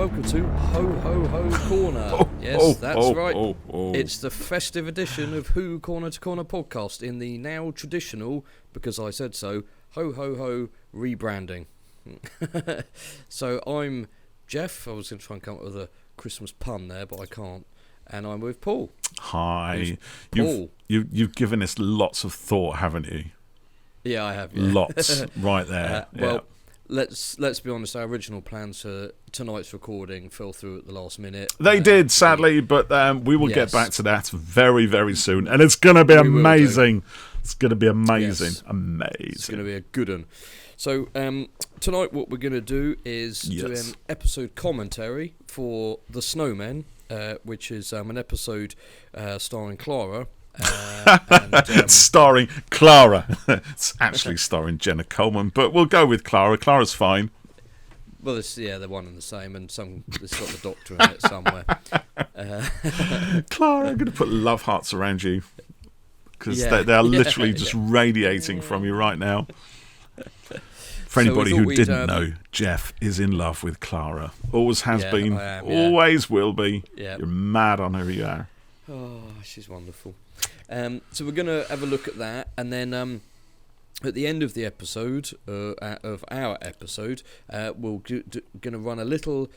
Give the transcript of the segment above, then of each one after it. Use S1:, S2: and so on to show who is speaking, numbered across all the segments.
S1: welcome to Ho Ho Ho Corner. Yes, that's right. It's the festive edition of Who Corner to Corner podcast in the now traditional, because I said so, Ho Ho Ho rebranding. So I'm Geoff. I was going to try and come up with a Christmas pun there, but I can't. And I'm with Paul.
S2: Hi.
S1: Paul.
S2: You've given this lots of thought, haven't you?
S1: Yeah, I have. Yeah.
S2: Lots, right there.
S1: Well, let's be honest. Our original plans for tonight's recording fell through at the last minute.
S2: They did, sadly, but we will get back to that very, very soon, and it's going to be amazing. It's going to be amazing, amazing.
S1: It's going to be a good one. So tonight, what we're going to do is do an episode commentary for the Snowmen, which is an episode starring Clara.
S2: Starring Clara. It's actually starring Jenna Coleman, but we'll go with Clara. Clara's fine.
S1: Well, they're one and the same, and it's got the Doctor in it somewhere.
S2: Clara, I'm going to put love hearts around you because they are literally just radiating from you right now. For anybody who didn't know, Geoff is in love with Clara. Always has been, always will be. Yeah. You're mad on her, you are.
S1: Oh, she's wonderful. So we're going to have a look at that, and then at the end of the episode, of our episode, we're going to run a little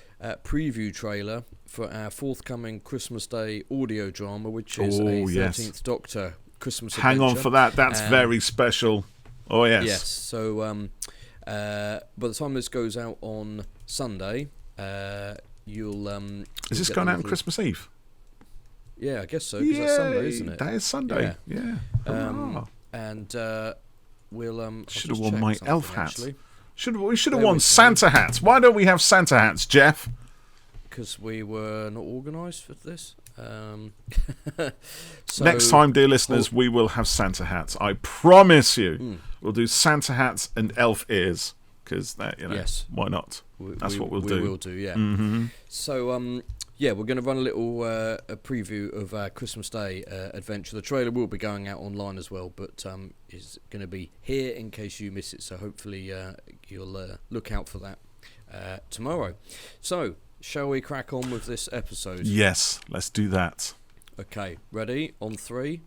S1: preview trailer for our forthcoming Christmas Day audio drama, which is a 13th Doctor Christmas adventure.
S2: Hang on for that. That's very special. Oh, yes.
S1: Yes. So by the time this goes out on Sunday, you'll...
S2: is this going out on Christmas Eve?
S1: Yeah, I guess so, because that's Sunday, isn't it?
S2: That is Sunday, yeah.
S1: And we'll...
S2: should have worn my elf hat. We should have
S1: There
S2: worn
S1: we
S2: Santa hats. Why don't we have Santa hats, Geoff?
S1: Because we were not organised for this. So,
S2: next time, dear listeners, we will have Santa hats. I promise you. We'll do Santa hats and elf ears. Because, why not? That's what we'll do.
S1: We will do, yeah.
S2: Mm-hmm.
S1: So, we're going to run a little a preview of our Christmas Day adventure. The trailer will be going out online as well, but it's going to be here in case you miss it. So hopefully you'll look out for that tomorrow. So, shall we crack on with this episode?
S2: Yes, let's do that.
S1: Okay, ready? On 3.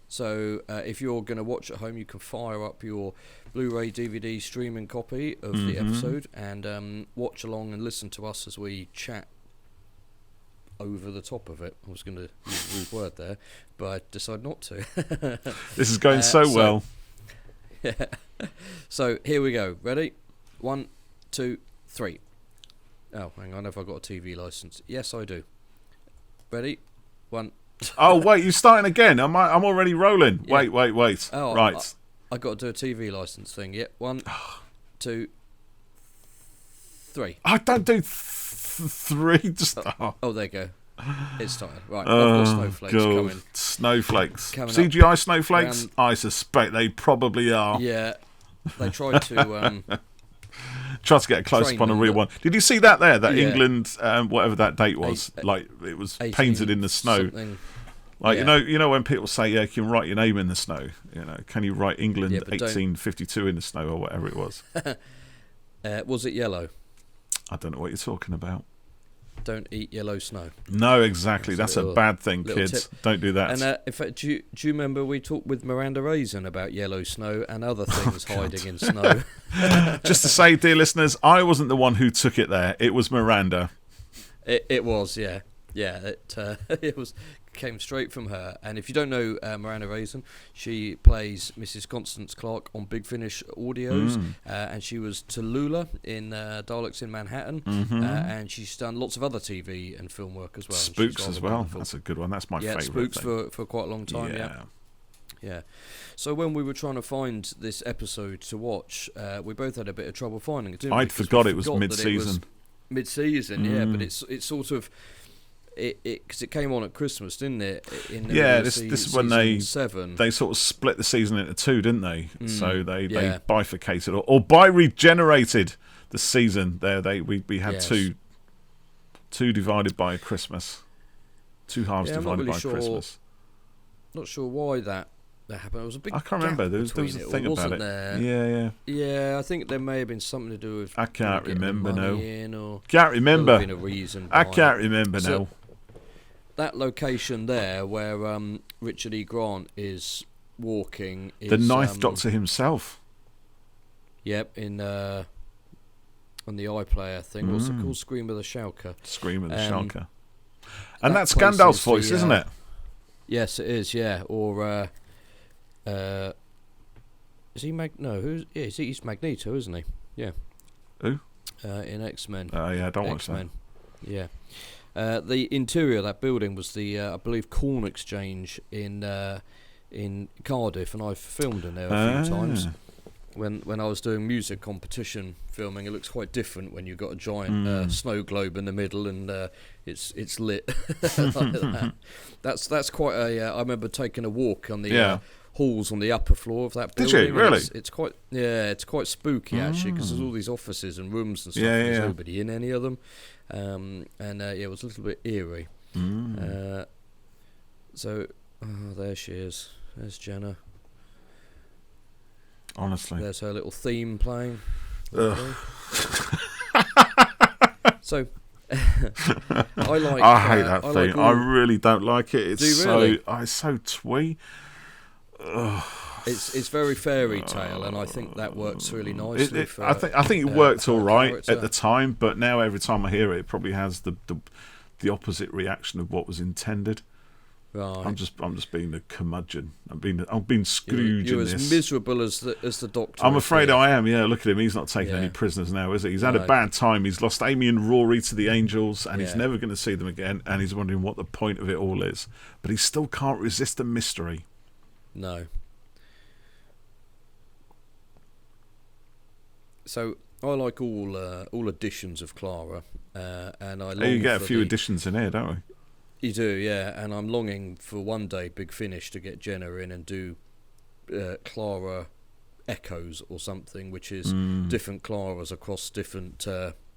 S1: So if you're going to watch at home, you can fire up your Blu-ray DVD streaming copy of the episode and watch along and listen to us as we chat over the top of it. I was going to use a rude word there, but I decided not to.
S2: This is going so well.
S1: Yeah. So here we go. Ready? 1, 2, 3. Oh, hang on. Have I got a TV license? Yes, I do. Ready? 1.
S2: Oh, wait, you're starting again. I'm already rolling. Yeah. Wait.
S1: Oh,
S2: right.
S1: I got to do a TV license thing. Yeah. 1, 2, 3.
S2: I don't do 3. Just
S1: oh, there you go. It started. Right. I've got snowflakes coming.
S2: Snowflakes.
S1: Coming
S2: CGI snowflakes? I suspect they probably are.
S1: Yeah. They tried to...
S2: try to get a close-up on a real one. Did you see that there? That England, whatever that date was, it was painted in the snow.
S1: Something.
S2: Like you know when people say, "Yeah, you can write your name in the snow." Can you write England 1852 in the snow or whatever it was?
S1: Was it yellow?
S2: I don't know what you're talking about.
S1: Don't eat yellow snow.
S2: No, exactly. That's a bad thing, kids.
S1: Tip.
S2: Don't do that.
S1: And in fact, do you remember we talked with Miranda Raisin about yellow snow and other things hiding in snow?
S2: Just to say, dear listeners, I wasn't the one who took it there. It was Miranda.
S1: It was, yeah. It came straight from her. And if you don't know Miranda Raisin, she plays Mrs. Constance Clark on Big Finish Audios, and she was Tallulah in Daleks in Manhattan, and she's done lots of other TV and film work as well.
S2: Spooks as well. Wonderful. That's a good one. That's my favourite.
S1: Spooks for quite a long time. Yeah. So when we were trying to find this episode to watch, we both had a bit of trouble finding it.
S2: I'd forgot it was mid-season.
S1: Yeah, but it's sort of because it came on at Christmas, didn't it?
S2: This is when they sort of split the season into 2, didn't they? So they bifurcated or bi-regenerated the season. We had two divided by Christmas, 2 halves divided by Christmas.
S1: Not sure why that that happened. There was a big.
S2: I can't remember. There was a thing about it.
S1: There? Yeah. I think there may have been something to do with.
S2: I can't remember now.
S1: Can't
S2: remember.
S1: Been a reason.
S2: I can't remember now.
S1: That location there, where Richard E. Grant is walking, is
S2: the Ninth Doctor himself.
S1: Yep, on the iPlayer thing. What's it called? Scream of the Shulker.
S2: Scream of the Shulker. And that's Gandalf's voice, isn't it?
S1: Yes, it is. Yeah, or is he he's Magneto, isn't he? Yeah.
S2: Who?
S1: In X-Men.
S2: Oh yeah, I don't watch
S1: that. Yeah. The interior of that building was the, I believe, Corn Exchange in Cardiff, and I've filmed in there a few times. When I was doing music competition filming, it looks quite different when you've got a giant snow globe in the middle and it's lit like that. That's quite a. I remember taking a walk on the halls on the upper floor of that building.
S2: Did you really?
S1: It's quite spooky actually, because there's all these offices and rooms and stuff. And there's nobody in any of them, it was a little bit eerie. So there she is. There's Jenna.
S2: Honestly,
S1: there's her little theme playing. So
S2: I hate that theme. I really don't like it. It's it's so twee.
S1: It's very fairy tale, and I think that works really nicely.
S2: I think it worked all right at the time, but now every time I hear it, it probably has the opposite reaction of what was intended.
S1: Right.
S2: I'm just being a curmudgeon. I'm being Scrooge.
S1: You're
S2: in this.
S1: As miserable as the Doctor.
S2: I'm afraid I am. Yeah, look at him. He's not taking any prisoners now, is he? He's had a bad time. He's lost Amy and Rory to the Angels, and he's never going to see them again. And he's wondering what the point of it all is. But he still can't resist a mystery.
S1: No. So I like all editions of Clara, and I.
S2: You get a few editions in here, don't we?
S1: You do, yeah, and I'm longing for one day, Big Finish, to get Jenna in and do Clara Echoes or something, which is different Claras across different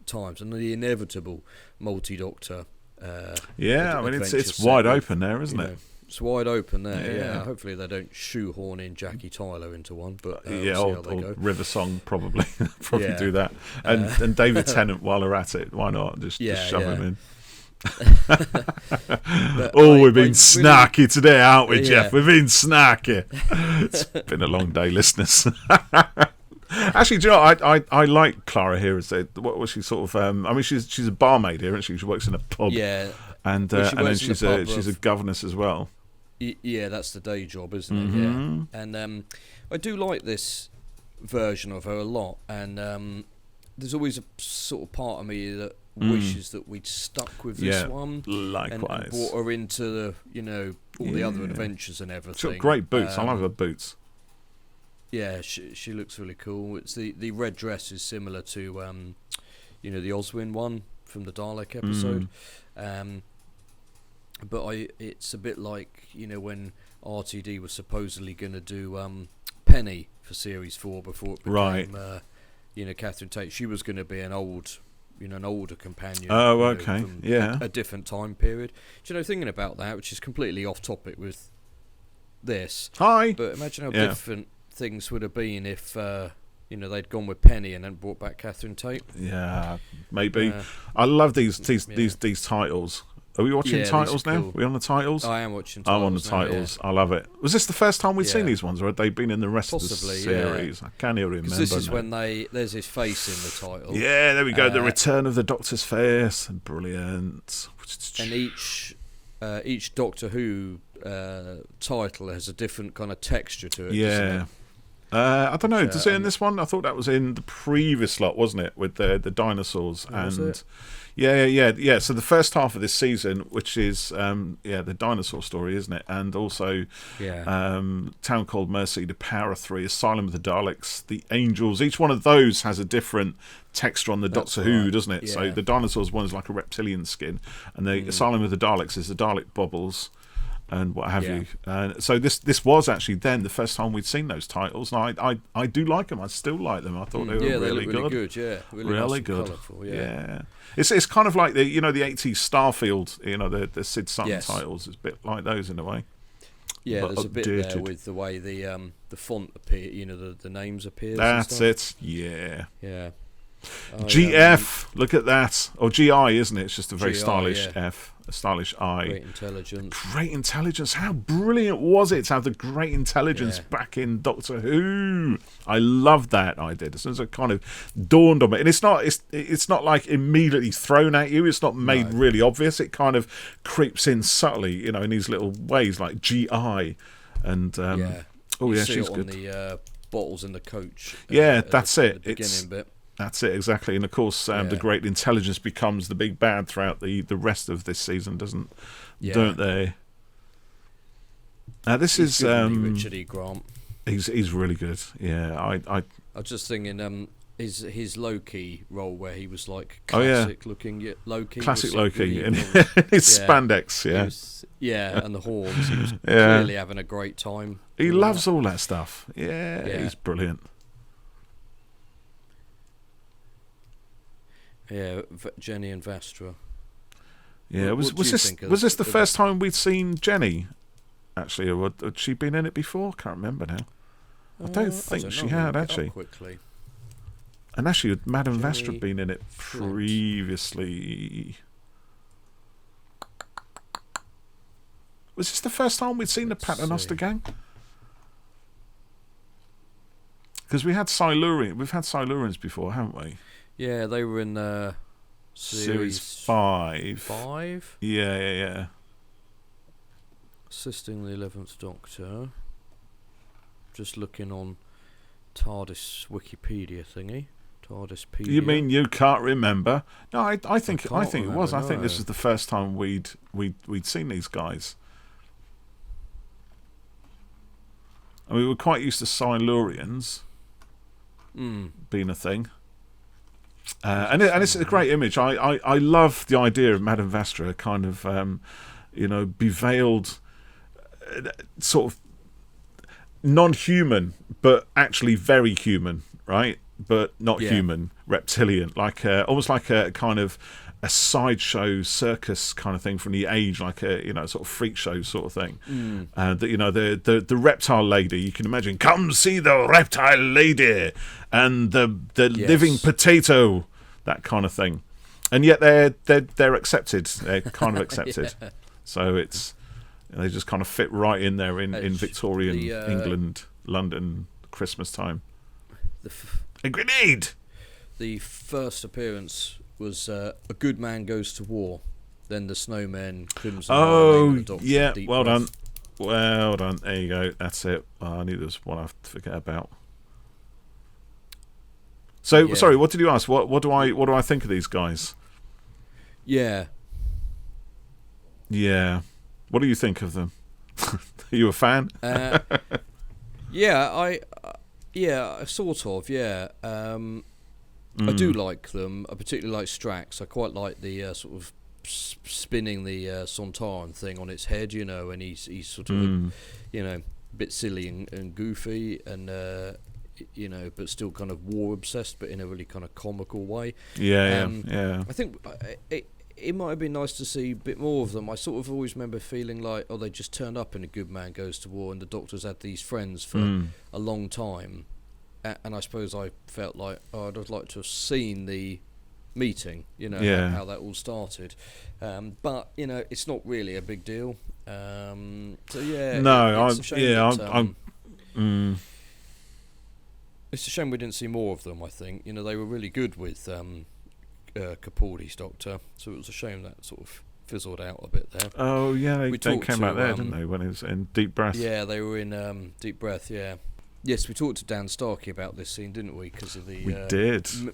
S1: times, and the inevitable multi-Doctor.
S2: I mean it's wide open there, isn't it?
S1: It's wide open there. Yeah. Hopefully they don't shoehorn in Jackie Tyler into one, but
S2: or River Song probably do that, and David Tennant while they're at it. Why not just shove him in? We've been snarky today, aren't we, Geoff? We've been snarky. It's been a long day, listeners. Actually, do you know, I like Clara here. What was she sort of? I mean, she's a barmaid here, isn't she? She works in a pub.
S1: Yeah,
S2: and then she's a governess as well.
S1: Yeah, that's the day job, isn't it? Yeah, and I do like this version of her a lot. And there's always a sort of part of me that wishes that we'd stuck with this one.
S2: Likewise.
S1: And brought her into the, all the other adventures and everything.
S2: She's got great boots. I love her boots.
S1: Yeah, she looks really cool. It's the red dress is similar to the Oswin one from the Dalek episode. But it's a bit like became RTD was supposedly going to do Penny for Series 4 before it became Catherine Tate. She was going to be an older companion.
S2: Oh, okay.
S1: From a different time period. Do thinking about that, which is completely off topic with this.
S2: Hi.
S1: But imagine how different things would have been if they'd gone with Penny and then brought back Catherine Tate.
S2: Yeah, maybe. I love these titles. Are we watching titles now? Cool. Are we on the titles?
S1: I am watching titles.
S2: I'm on the titles. I love it. Was this the first time we'd seen these ones, or had they been in the rest of the series? I can't even remember.
S1: This is when there's his face in the title.
S2: Yeah, there we go. The return of the Doctor's face. Brilliant.
S1: And each Doctor Who title has a different kind of texture to it.
S2: Yeah. I don't know. Does it in this one? I thought that was in the previous lot, wasn't it, with the dinosaurs and. Yeah. So the first half of this season, which is the dinosaur story, isn't it? And also Town Called Mercy, The Power of Three, Asylum of the Daleks, The Angels. Each one of those has a different texture on the Doctor Who, doesn't it? Yeah. So the dinosaurs one is like a reptilian skin, and the Asylum of the Daleks is the Dalek bubbles and what have you. So this was actually then the first time we'd seen those titles, and I do like them. I still like them. I thought they were really good.
S1: Yeah, really
S2: nice
S1: good. Colourful,
S2: yeah. It's kind of like the 80s Starfield, the Sid Sutton titles. It's a bit like those in a way.
S1: Yeah, there's a bit there with the way the font appear. The names appear.
S2: That's it. Yeah.
S1: Yeah.
S2: GF, look at that. Or GI, isn't it? It's just a very stylish
S1: yeah.
S2: F, a stylish I.
S1: Great intelligence.
S2: Great intelligence. How brilliant was it to have the great intelligence back in Doctor Who? I loved that. I did. As soon as it kind of dawned on me, and it's not like immediately thrown at you. It's not made really obvious. It kind of creeps in subtly, in these little ways, like GI, and she's good. On
S1: the bottles in the coach.
S2: That's it.
S1: The beginning bit.
S2: That's it, exactly. And of course, the great intelligence becomes the big bad throughout the rest of this season, don't they? This is
S1: Richard E. Grant.
S2: He's really good. Yeah, I
S1: was just thinking his Loki role where he was like classic looking Loki.
S2: Classic Loki in his spandex,
S1: and the horns. He was clearly having a great time.
S2: He loves all that stuff. Yeah, he's brilliant.
S1: Yeah, Jenny and Vastra.
S2: Yeah, was this the first time we'd seen Jenny? Actually, or had she been in it before? Can't remember now. I don't think she had actually.
S1: Quickly.
S2: And actually, Madame Vastra had been in it previously. Was this the first time we'd seen the Paternoster Gang? Because we've had Silurians before, haven't we?
S1: Yeah, they were in
S2: series 5.
S1: 5?
S2: Yeah.
S1: Assisting the 11th Doctor. Just looking on TARDIS Wikipedia thingy. TARDISpedia.
S2: You mean you can't remember? No, I think it was.
S1: No.
S2: I think this was the first time we'd seen these guys. And we were quite used to Silurians being a thing. And it's a great image. I love the idea of Madame Vastra kind of, beveiled, sort of non-human, but actually very human, right? But not human, reptilian, like almost like a kind of a sideshow circus kind of thing from the age, like a sort of freak show sort of thing. And the reptile lady, you can imagine, come see the reptile lady and the living potato, that kind of thing. And yet they're accepted, they're kind of accepted. So it's they just kind of fit right in there in Victorian England, London, Christmas time. A grenade. The
S1: first appearance was A Good Man Goes to War, then the Snowmen, Crimson.
S2: Well done. Well done. There you go. That's it. I knew there was one I forget about. So sorry, what did you ask? What do I think of these guys?
S1: Yeah.
S2: What do you think of them? Are you a fan?
S1: Sort of. Yeah. I do like them. I particularly like Strax. I quite like the sort of spinning the Sontaran thing on its head, and he's sort of a bit silly and goofy and but still kind of war obsessed, but in a really kind of comical way. I think it might have been nice to see a bit more of them. I sort of always remember feeling like, they just turned up in A Good Man Goes to War, and the Doctor's had these friends for a long time. And I suppose I felt like, I'd have liked to have seen the meeting, how that all started. But it's not really a big deal. It's a shame we didn't see more of them. I think they were really good with Capaldi's Doctor, so it was a shame that sort of fizzled out a bit there.
S2: Oh yeah, they came out there, didn't they? When it was in Deep Breath.
S1: Yeah, they were in Deep Breath. Yeah. Yes, we talked to Dan Starkey about this scene, didn't we? Because of the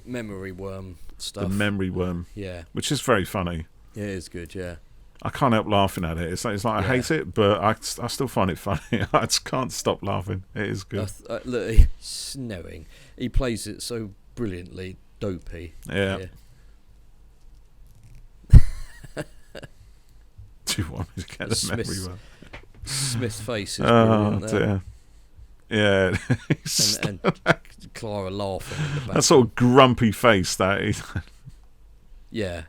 S1: memory worm stuff. The
S2: memory worm.
S1: Yeah.
S2: Which is very funny.
S1: Yeah, it is good, yeah.
S2: I can't help laughing at it. It's like I hate it, but I still find it funny. I just can't stop laughing. It is good.
S1: Look, snowing. He plays it so brilliantly dopey.
S2: Yeah. Do you want me to get the memory worm?
S1: Smith's face is brilliant there.
S2: Dear. Yeah,
S1: and Clara laughing in the back.
S2: That sort of grumpy face that is.
S1: Yeah,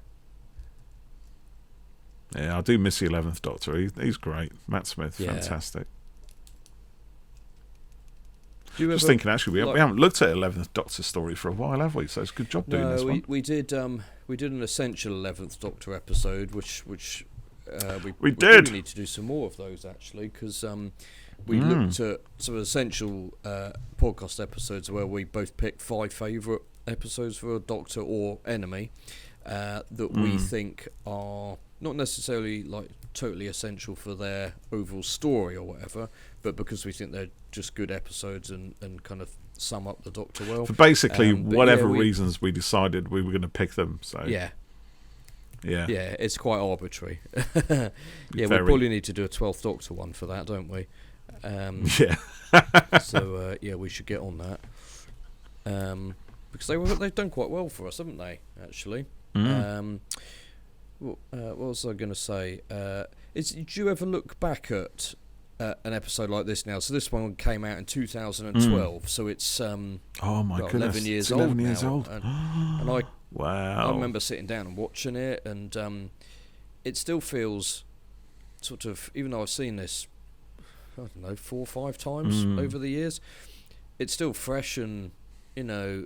S2: I do miss the 11th Doctor. He's great. Matt Smith, fantastic. Just thinking, actually, we haven't looked at 11th Doctor story for a while, have we? So it's a good job doing this one.
S1: We did an essential 11th Doctor episode, which we
S2: did.
S1: really need to do some more of those, actually, because we looked at some essential podcast episodes where we both picked 5 favourite episodes for a Doctor or enemy that we think are not necessarily like totally essential for their overall story or whatever, but because we think they're just good episodes and kind of sum up the Doctor well.
S2: For basically whatever reasons we decided we were going to pick them. So
S1: yeah, it's quite arbitrary. We probably need to do a 12th Doctor one for that, don't we? So we should get on that. Because they've done quite well for us, haven't they? Actually. What was I going to say? Do you ever look back at an episode like this now? So this one came out in 2012, so it's
S2: oh my goodness,
S1: 11 years
S2: it's 11
S1: old
S2: years
S1: now.
S2: old.
S1: And I
S2: remember
S1: sitting down and watching it, and it still feels sort of, even though I've seen this, I don't know, 4 or 5 times over the years, it's still fresh and, you know.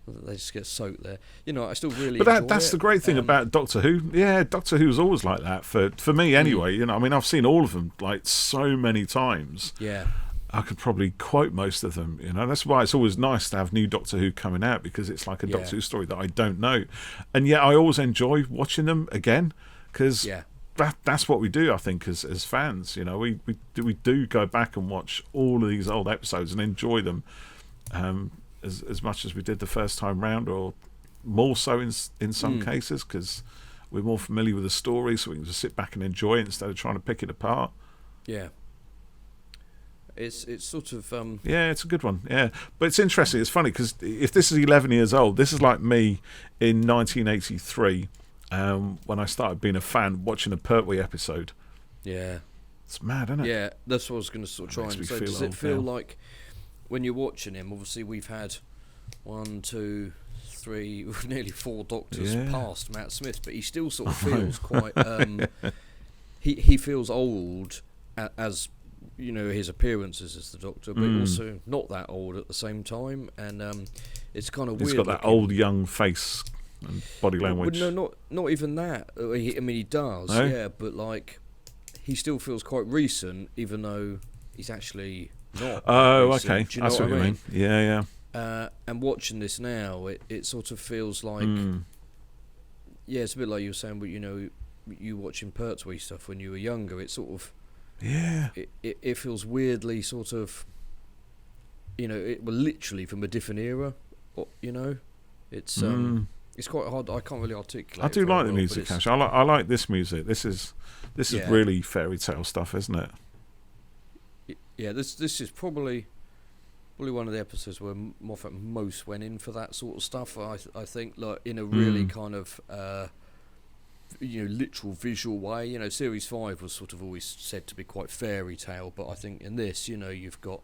S1: They just get soaked there. You know, I still really enjoy
S2: that's
S1: it.
S2: the great thing about Doctor Who. Yeah, Doctor Who's always like that for me anyway. You know, I mean, I've seen all of them like so many times.
S1: Yeah.
S2: I could probably quote most of them, you know. That's why it's always nice to have new Doctor Who coming out, because it's like a Doctor Who story that I don't know. And yet I always enjoy watching them again, because that's what we do, I think, as fans. You know, we do go back and watch all of these old episodes and enjoy them. As much as we did the first time round, or more so in some cases, because we're more familiar with the story, so we can just sit back and enjoy it instead of trying to pick it apart.
S1: Yeah. It's sort of...
S2: Yeah, it's a good one, yeah. But it's interesting, it's funny, because if this is 11 years old, this is like me in 1983, when I started being a fan, watching a Pertwee episode.
S1: Yeah.
S2: It's mad, isn't it?
S1: Yeah, that's what I was going to sort of try and say. Does it feel like... When you're watching him, obviously we've had 1, 2, 3, nearly 4 Doctors past Matt Smith, but he still sort of feels quite. He feels old, as you know, his appearances as the Doctor, but also not that old at the same time, and it's kind of weird.
S2: He's got that old young face and body language.
S1: Well, no, not even that. I mean, he does, but like he still feels quite recent, even though he's actually. Not
S2: okay.
S1: Do you know
S2: That's what you mean. Yeah.
S1: And watching this now, it sort of feels like, it's a bit like you were saying, but you know, you watching Pertwee stuff when you were younger. It's sort of, it feels weirdly sort of, you know, it was literally from a different era. You know, it's quite hard. I can't really articulate.
S2: I do like the music, Ash. I like this music. This is really fairy tale stuff, isn't it?
S1: Yeah, this is probably one of the episodes where Moffat most went in for that sort of stuff. I think, like, in a really kind of literal visual way. You know, Series 5 was sort of always said to be quite fairy tale, but I think in this, you know, you've got,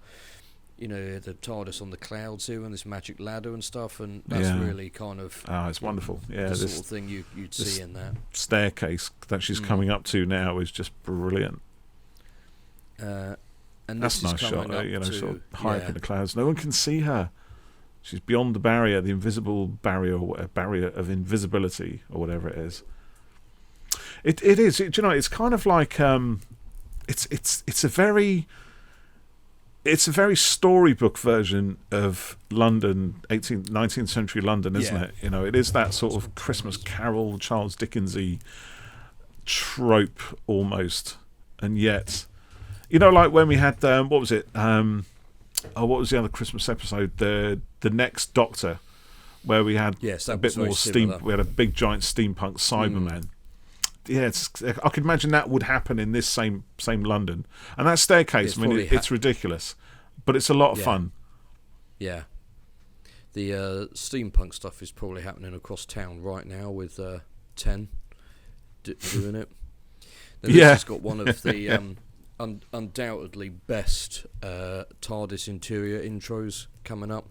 S1: you know, the TARDIS on the clouds here and this magic ladder and stuff, and that's really kind of
S2: it's wonderful. Yeah,
S1: the sort of thing you'd see in that
S2: staircase that she's coming up to now is just brilliant.
S1: And
S2: that's a nice shot, you know, sort of high up in the clouds. No one can see her. She's beyond the barrier, the invisible barrier, or barrier of invisibility, or whatever it is. It is. You know, it's kind of like it's a very storybook version of London, 19th century London, isn't it? You know, it is that sort of Christmas Carol, Charles Dickensy trope almost, and yet. You know, like when we had what was it? What was the other Christmas episode? The Next Doctor, where we had a bit more steam. We had a big giant steampunk Cyberman. Yeah, I could imagine that would happen in this same London. And that staircase, I mean, it's ridiculous, but it's a lot of fun. Yeah,
S1: the steampunk stuff is probably happening across town right now with 10 doing it. Then this has got one of the. Undoubtedly best TARDIS interior intros coming up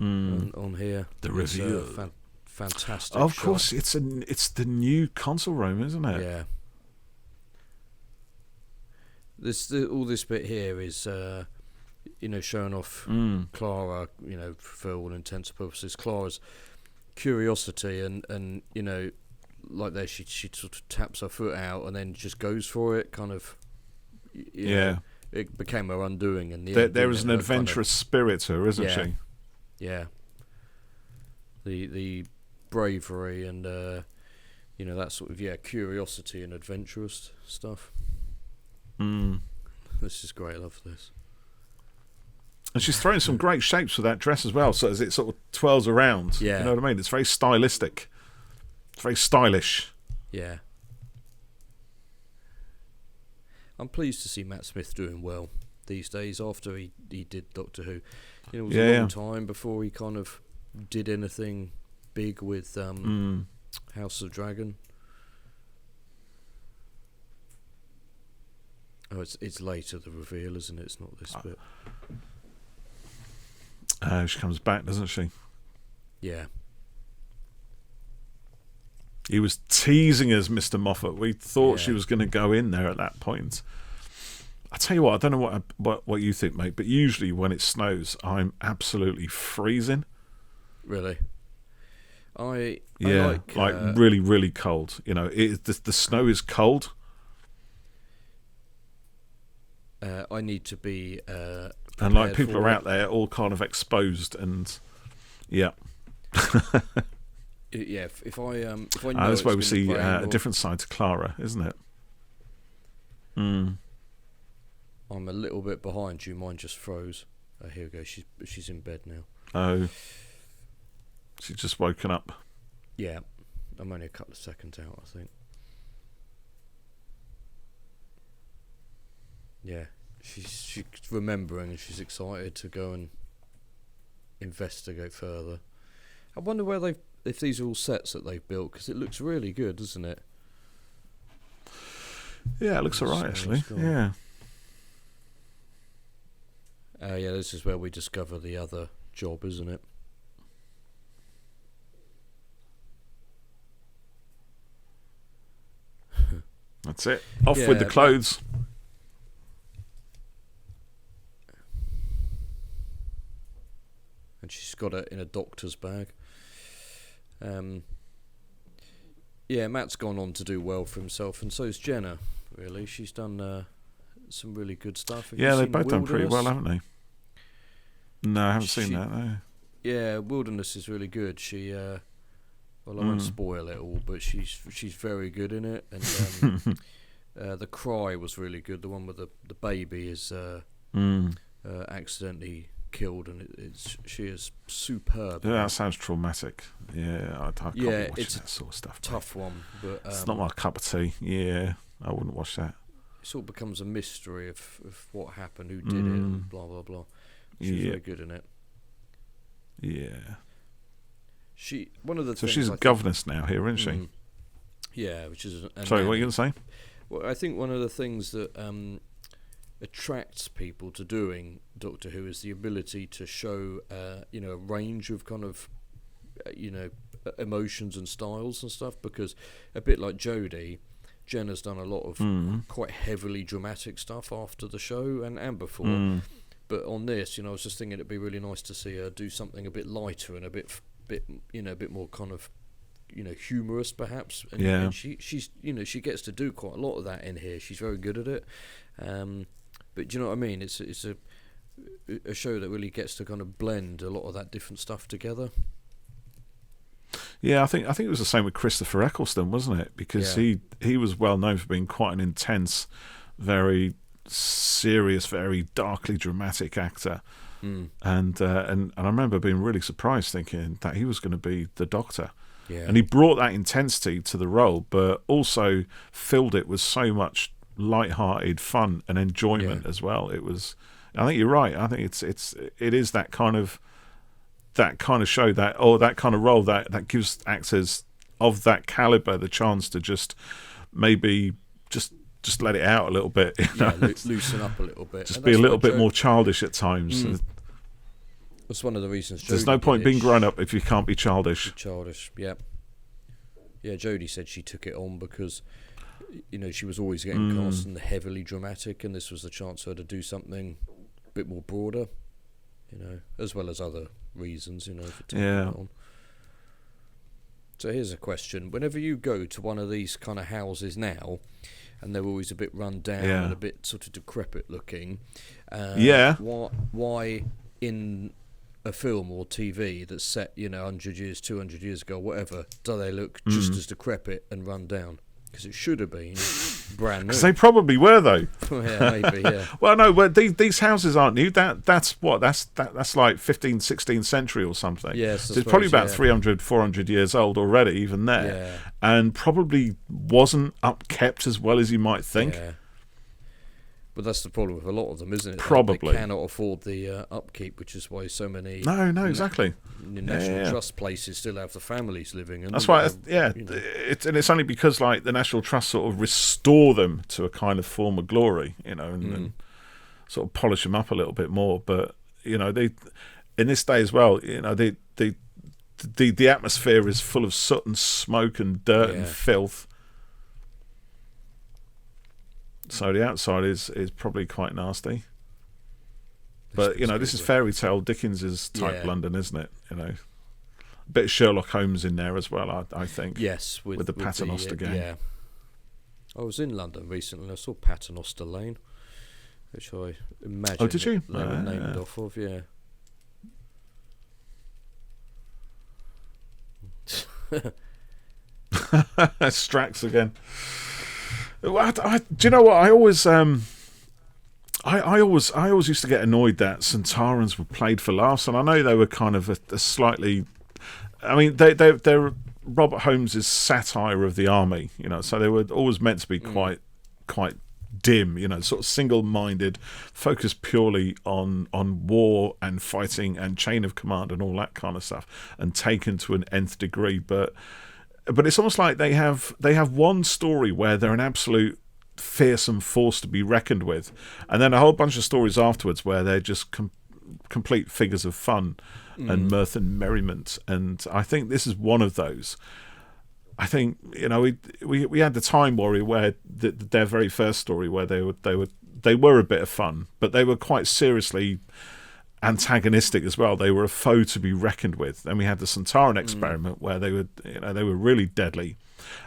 S1: on here.
S2: The review,
S1: fantastic.
S2: Of course, it's the new console room, isn't it?
S1: Yeah. All this bit here is showing off Clara, for all intents and purposes, Clara's curiosity and like there she sort of taps her foot out and then just goes for it, kind of. It became her undoing in the end.
S2: There is an adventurous spirit to her, isn't she?
S1: Yeah. The bravery and that sort of curiosity and adventurous stuff. This is great. I love this.
S2: And she's throwing some great shapes with that dress as well, so as it sort of twirls around.
S1: Yeah.
S2: You know what I mean? It's very stylistic. It's very stylish.
S1: Yeah. I'm pleased to see Matt Smith doing well these days after he did Doctor Who. It was a long time before he kind of did anything big with House of Dragon. Oh, it's later, the reveal, isn't it? It's not this bit.
S2: She comes back, doesn't she?
S1: Yeah.
S2: He was teasing us, Mr. Moffat. We thought she was going to go in there at that point. I tell you what, I don't know what you think, mate, but usually when it snows, I'm absolutely freezing.
S1: Really? I
S2: like really, really cold. The snow is cold.
S1: I need to be
S2: and like people are out there all kind of exposed and if I know
S1: that's
S2: where we see a different side to Clara, isn't it?
S1: I'm a little bit behind you. Mine just froze. Here we go. She's in bed now.
S2: Oh, she's just woken up.
S1: Yeah, I'm only a couple of seconds out, I think. Yeah, she's remembering and she's excited to go and investigate further. I wonder if these are all sets that they've built, because it looks really good, doesn't it?
S2: Yeah, it looks alright actually. Yeah.
S1: This is where we discover the other job, isn't it?
S2: That's it. Off with the clothes.
S1: And she's got it in a doctor's bag. Matt's gone on to do well for himself, and so's Jenna. Really, she's done some really good stuff.
S2: They've both done pretty well, haven't they? No, I haven't seen that. No.
S1: Yeah, Wilderness is really good. She, I won't spoil it all, but she's very good in it. And The Cry was really good. The one with the baby is accidentally killed, and she is superb.
S2: Yeah, that sounds traumatic. Yeah, I can't be watching that sort of stuff.
S1: Tough one, but
S2: it's not my cup of tea. Yeah, I wouldn't watch that.
S1: It sort of becomes a mystery of what happened, who did it, and blah blah blah. She's very good in it.
S2: Yeah.
S1: So
S2: she's a governess now here, isn't she?
S1: Yeah, which is.
S2: Sorry, what are you going to say?
S1: Well, I think one of the things that attracts people to doing Doctor Who is the ability to show, a range of kind of, emotions and styles and stuff. Because a bit like Jodie, Jenna's done a lot of quite heavily dramatic stuff after the show and before. But on this, I was just thinking it'd be really nice to see her do something a bit lighter and a bit more kind of, humorous perhaps. And she's she gets to do quite a lot of that in here. She's very good at it. But do you know what I mean? It's a show that really gets to kind of blend a lot of that different stuff together.
S2: Yeah, I think it was the same with Christopher Eccleston, wasn't it? Because he was well known for being quite an intense, very serious, very darkly dramatic actor. And I remember being really surprised, thinking that he was going to be the Doctor. Yeah. And he brought that intensity to the role, but also filled it with so much light-hearted fun and enjoyment as well. It was. I think you're right. I think it is that kind of show that kind of role that gives actors of that caliber the chance to just maybe just let it out a little bit.
S1: Loosen up a little bit.
S2: Just be a little bit more childish at times.
S1: That's one of the reasons.
S2: There's no point being grown up if you can't be childish.
S1: Yeah. Yeah, Jodie said she took it on because, she was always getting cast in the heavily dramatic, and this was the chance for her to do something bit more broader, as well as other reasons, for taking
S2: Yeah.
S1: it on. So here's a question: whenever you go to one of these kind of houses now, and they're always a bit run down and a bit sort of decrepit looking, why in a film or TV that's set, 100 years, 200 years ago, whatever, do they look just as decrepit and run down? Because it should have been brand new.
S2: Because they probably were, though.
S1: Yeah, maybe, yeah.
S2: Well, no, but these houses aren't new. That's like 15th, 16th century or something.
S1: Yes,
S2: so it's probably about 300, 400 years old already, even there.
S1: Yeah.
S2: And probably wasn't upkept as well as you might think.
S1: Yeah. But that's the problem with a lot of them, isn't it?
S2: Probably.
S1: They cannot afford the upkeep, which is why so many...
S2: No, exactly.
S1: National Trust places still have the families living in.
S2: That's why, it's only because like the National Trust sort of restore them to a kind of form of glory, and sort of polish them up a little bit more. But they in this day as well, the atmosphere is full of soot and smoke and dirt and filth. So the outside is probably quite nasty. But, this is fairy tale Dickens's type London, isn't it? A bit of Sherlock Holmes in there as well, I think.
S1: Yes.
S2: With the Paternoster Gang.
S1: Yeah. I was in London recently and I saw Paternoster Lane, which I imagine
S2: oh, did you?
S1: they were named off of, yeah.
S2: Strax again. Do you know what? I always used to get annoyed that Centaurans were played for laughs, and I know they were kind of a slightly. I mean, they're Robert Holmes's satire of the army, so they were always meant to be quite dim, sort of single-minded, focused purely on war and fighting and chain of command and all that kind of stuff, and taken to an nth degree, but it's almost like they have one story where they're an absolute fearsome force to be reckoned with, and then a whole bunch of stories afterwards where they're just complete figures of fun and mirth and merriment. And I think this is one of those. I think we had the Time Warrior where their very first story where they were a bit of fun, but they were quite seriously antagonistic as well. They were a foe to be reckoned with. Then we had the Centaurus experiment where they were really deadly,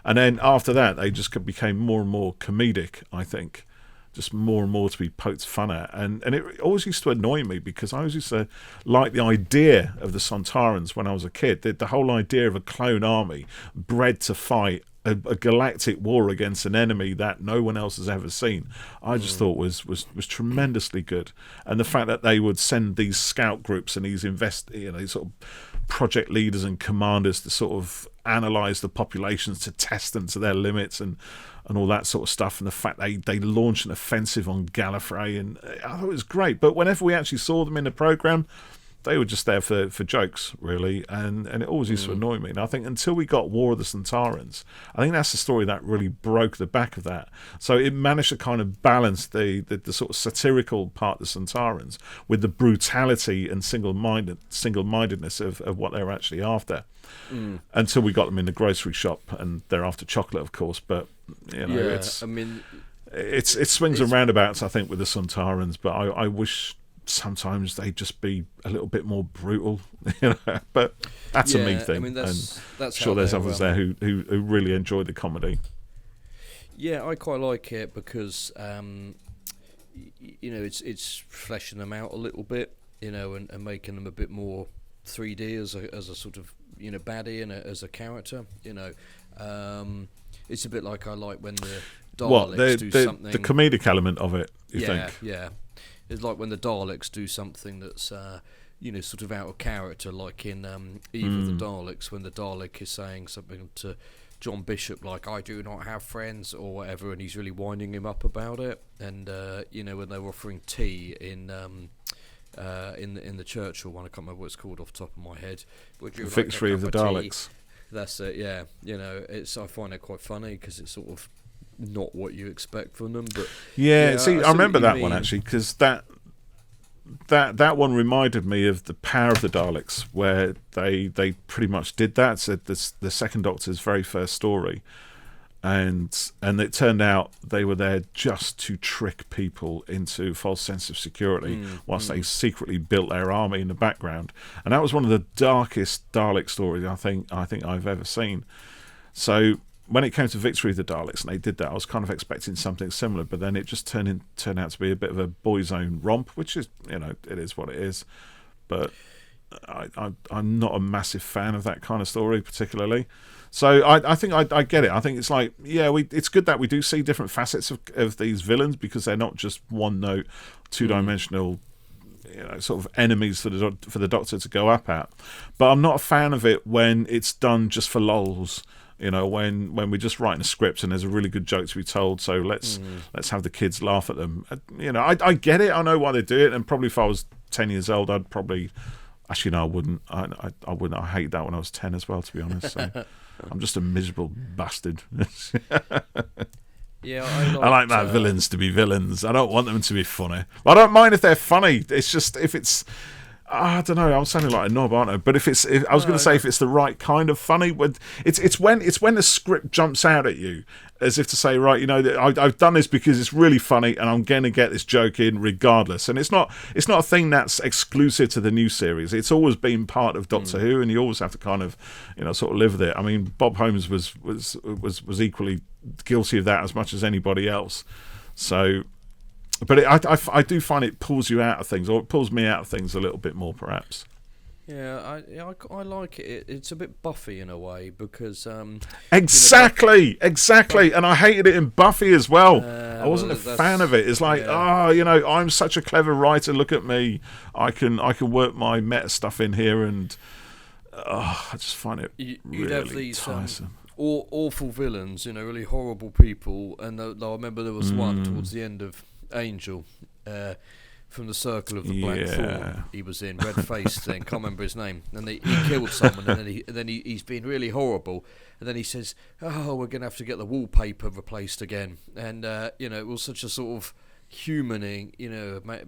S2: and then after that they just became more and more comedic. I think just more and more to be poked fun at, and it always used to annoy me because I always used to like the idea of the Centaurans when I was a kid. The whole idea of a clone army bred to fight a galactic war against an enemy that no one else has ever seen, I just thought was tremendously good. And the fact that they would send these scout groups and these these sort of project leaders and commanders to sort of analyze the populations, to test them to their limits and all that sort of stuff, and the fact they launched an offensive on Gallifrey, and I thought it was great. But whenever we actually saw them in the program, they were just there for jokes, really, and it always used to annoy me. And I think until we got War of the Centaurans, I think that's the story that really broke the back of that. So it managed to kind of balance the sort of satirical part of the Centaurans with the brutality and single-mindedness of what they were actually after. Until we got them in the grocery shop, and they're after chocolate, of course. But it swings and roundabouts, I think, with the Centaurans. But I wish sometimes they'd just be a little bit more brutal, but that's a me thing. That's sure there's others there who really enjoy the comedy.
S1: Yeah, I quite like it because it's fleshing them out a little bit, and making them a bit more 3D as a sort of baddie and as a character. It's a bit like I like when the Daleks do something.
S2: The comedic element of it, you think?
S1: Yeah. It's like when the Daleks do something that's, sort of out of character, like in Eve of the Daleks, when the Dalek is saying something to John Bishop, like, I do not have friends, or whatever, and he's really winding him up about it. And, when they were offering tea in the Churchill one, I can't remember what it's called off the top of my head. Would you
S2: Victory
S1: like
S2: of the Daleks.
S1: That's it, yeah. I find it quite funny because it's sort of not what you expect from them, but
S2: see, I remember that one actually, because that one reminded me of the Power of the Daleks, where they pretty much did that. So the Second Doctor's very first story, and it turned out they were there just to trick people into a false sense of security, whilst they secretly built their army in the background. And that was one of the darkest Dalek stories I think I've ever seen. So when it came to Victory of the Daleks and they did that, I was kind of expecting something similar, but then it just turned out to be a bit of a boys' own romp, which is, it is what it is. But I'm not a massive fan of that kind of story particularly. So I think I get it. I think it's like, it's good that we do see different facets of these villains, because they're not just one-note, two-dimensional, sort of enemies for the Doctor to go up at. But I'm not a fan of it when it's done just for lols. When we're just writing a script and there's a really good joke to be told, so let's have the kids laugh at them. I get it. I know why they do it, and probably if I was 10 years old, I'd probably... Actually, no, I wouldn't. I wouldn't. I hated that when I was 10 as well, to be honest. So I'm just a miserable bastard.
S1: Yeah,
S2: I like my villains to be villains. I don't want them to be funny. I don't mind if they're funny. It's just if it's... I don't know. I'm sounding like a knob, aren't I? But if I was going to say if it's the right kind of funny, it's when the script jumps out at you, as if to say, right, I've done this because it's really funny, and I'm going to get this joke in regardless. And it's not a thing that's exclusive to the new series. It's always been part of Doctor Who, and you always have to kind of, sort of live with it. I mean, Bob Holmes was equally guilty of that as much as anybody else. So. But I do find it pulls you out of things, or it pulls me out of things a little bit more, perhaps.
S1: Yeah, I like it. It's a bit Buffy in a way, because
S2: exactly, and I hated it in Buffy as well. I wasn't a fan of it. It's like, I'm such a clever writer. Look at me. I can work my meta stuff in here, and I just find it
S1: you'd have these
S2: tiresome.
S1: Awful villains, really horrible people. And I remember there was one towards the end of Angel, from the Circle of the Black Thorn. He was in red-faced thing, can't remember his name, and he killed someone, and then he's been really horrible, and then he says, we're gonna have to get the wallpaper replaced again, and it was such a sort of humaning,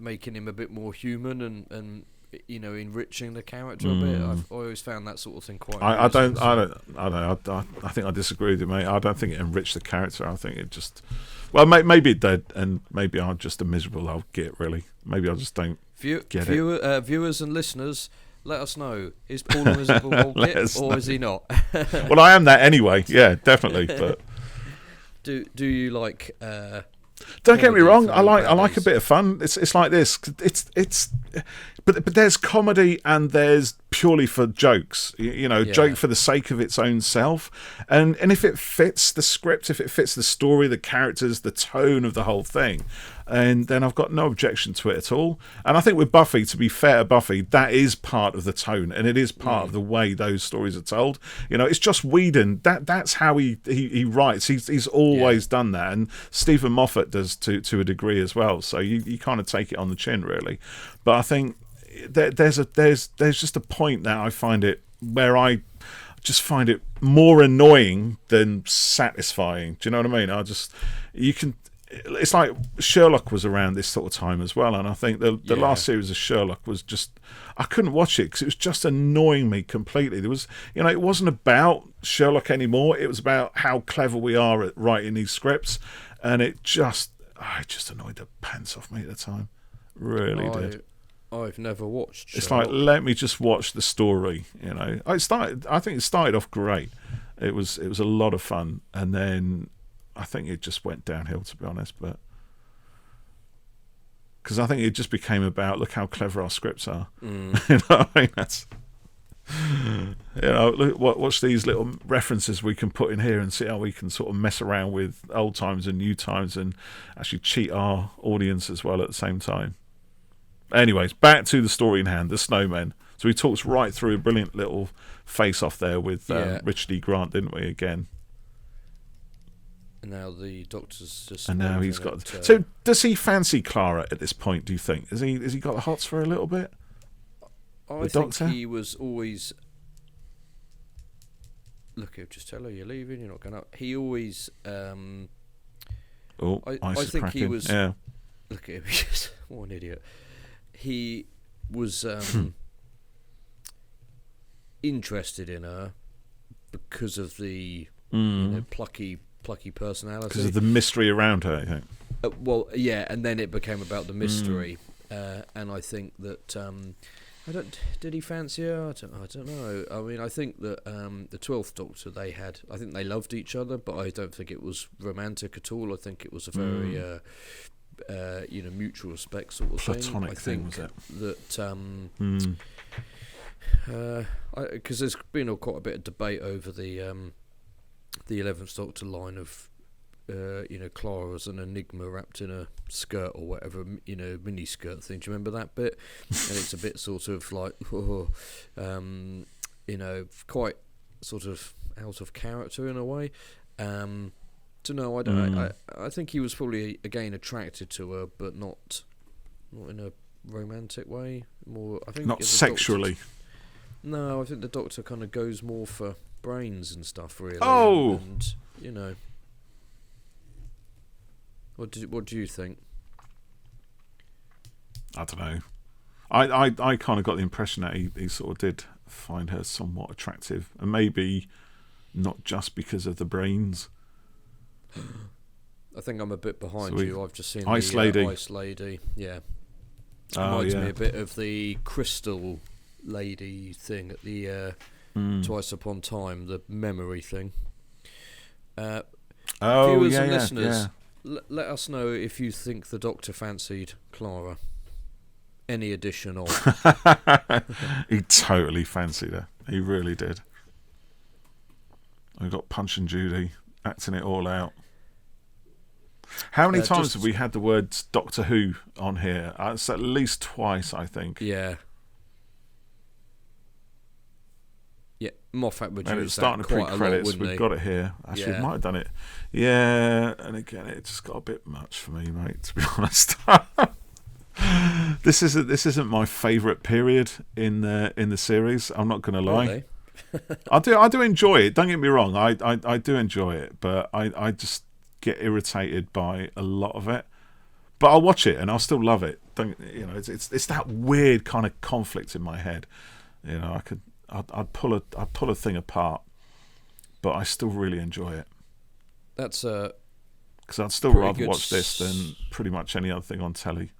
S1: making him a bit more human, and enriching the character a bit. I've always found that sort of thing quite. I think
S2: I disagree with you, mate. I don't think it enriched the character. I think it just. Well, maybe it did, and maybe I'm just a miserable old git, really. Maybe I just don't get it.
S1: Viewers and listeners, let us know. Is Paul a miserable old git, or is he not?
S2: Well, I am that anyway. Yeah, definitely. But
S1: do you like...
S2: don't get me wrong. I like a bit of fun. It's like this. But there's comedy and there's purely for jokes. Joke for the sake of its own self. And if it fits the script, if it fits the story, the characters, the tone of the whole thing, and then I've got no objection to it at all. And I think with Buffy, to be fair to Buffy, that is part of the tone, and it is part of the way those stories are told. It's Joss Whedon. That's how he writes. He's always done that, and Stephen Moffat does to a degree as well. So you kind of take it on the chin, really. But I think there's just a point that I find it where I just find it more annoying than satisfying. Do you know what I mean? It's like Sherlock was around this sort of time as well, and I think the last series of Sherlock was just, I couldn't watch it because it was just annoying me completely. There was, it wasn't about Sherlock anymore. It was about how clever we are at writing these scripts, and it just annoyed the pants off me at the time. Really did.
S1: I've never watched Sherlock.
S2: It's like, let me just watch the story. I think it started off great. It was a lot of fun, and then I think it just went downhill, to be honest. But because I think it just became about, look how clever our scripts are. That's watch these little references we can put in here and see how we can sort of mess around with old times and new times and actually cheat our audience as well at the same time. Anyways, back to the story in hand, the Snowmen. So we talked right through a brilliant little face-off there with Richard E. Grant, didn't we, again?
S1: And now the Doctor's just...
S2: And now he's got... So does he fancy Clara at this point, do you think? Has he got the hots for a little bit?
S1: I think Doctor? He was always... Look, just tell her you're leaving, you're not going up. He always... I think cracking. He was...
S2: Yeah.
S1: Look at him, what an idiot. He was interested in her because of the plucky plucky personality.
S2: Because of the mystery around her, I think.
S1: Well, yeah, and then it became about the mystery, and I think that did he fancy her? I don't know. I mean, I think that the 12th Doctor I think they loved each other, but I don't think it was romantic at all. I think it was a very mutual respect sort of
S2: platonic
S1: thing.
S2: Was it?
S1: That because there's been quite a bit of debate over the 11th Doctor line of Clara as an enigma wrapped in a skirt or whatever, mini skirt thing. Do you remember that bit? And it's a bit sort of like, quite sort of out of character in a way. To know, I don't. I think he was probably again attracted to her, but not in a romantic way. More, I think,
S2: not sexually.
S1: No, I think the Doctor kind of goes more for brains and stuff, really.
S2: Oh,
S1: and what do you think?
S2: I don't know. I kind of got the impression that he sort of did find her somewhat attractive, and maybe not just because of the brains.
S1: I think I'm a bit behind you. I've just seen
S2: Ice
S1: the
S2: Lady.
S1: Ice Lady. Yeah, reminds me a bit of the Crystal Lady thing at the Twice Upon Time, the memory thing. Viewers and listeners, let us know if you think the Doctor fancied Clara. Any edition of.
S2: He totally fancied her. He really did. We got Punch and Judy acting it all out. How many times have we had the words Doctor Who on here? It's at least twice, I think.
S1: Yeah. Yeah, Moffat would use
S2: it's starting
S1: that
S2: to
S1: quite
S2: pre-credits.
S1: a lot, wouldn't
S2: We've
S1: he?
S2: got it here. Actually, we might have done it. Yeah, and again, it just got a bit much for me, mate, to be honest. This isn't my favourite period in the series. I'm not going to lie.
S1: Really?
S2: I do enjoy it. Don't get me wrong. I do enjoy it, but I just get irritated by a lot of it. But I'll watch it and I'll still love it. It's that weird kind of conflict in my head. I'd pull a thing apart, but I still really enjoy it.
S1: That's
S2: because I'd still rather watch this than pretty much any other thing on telly.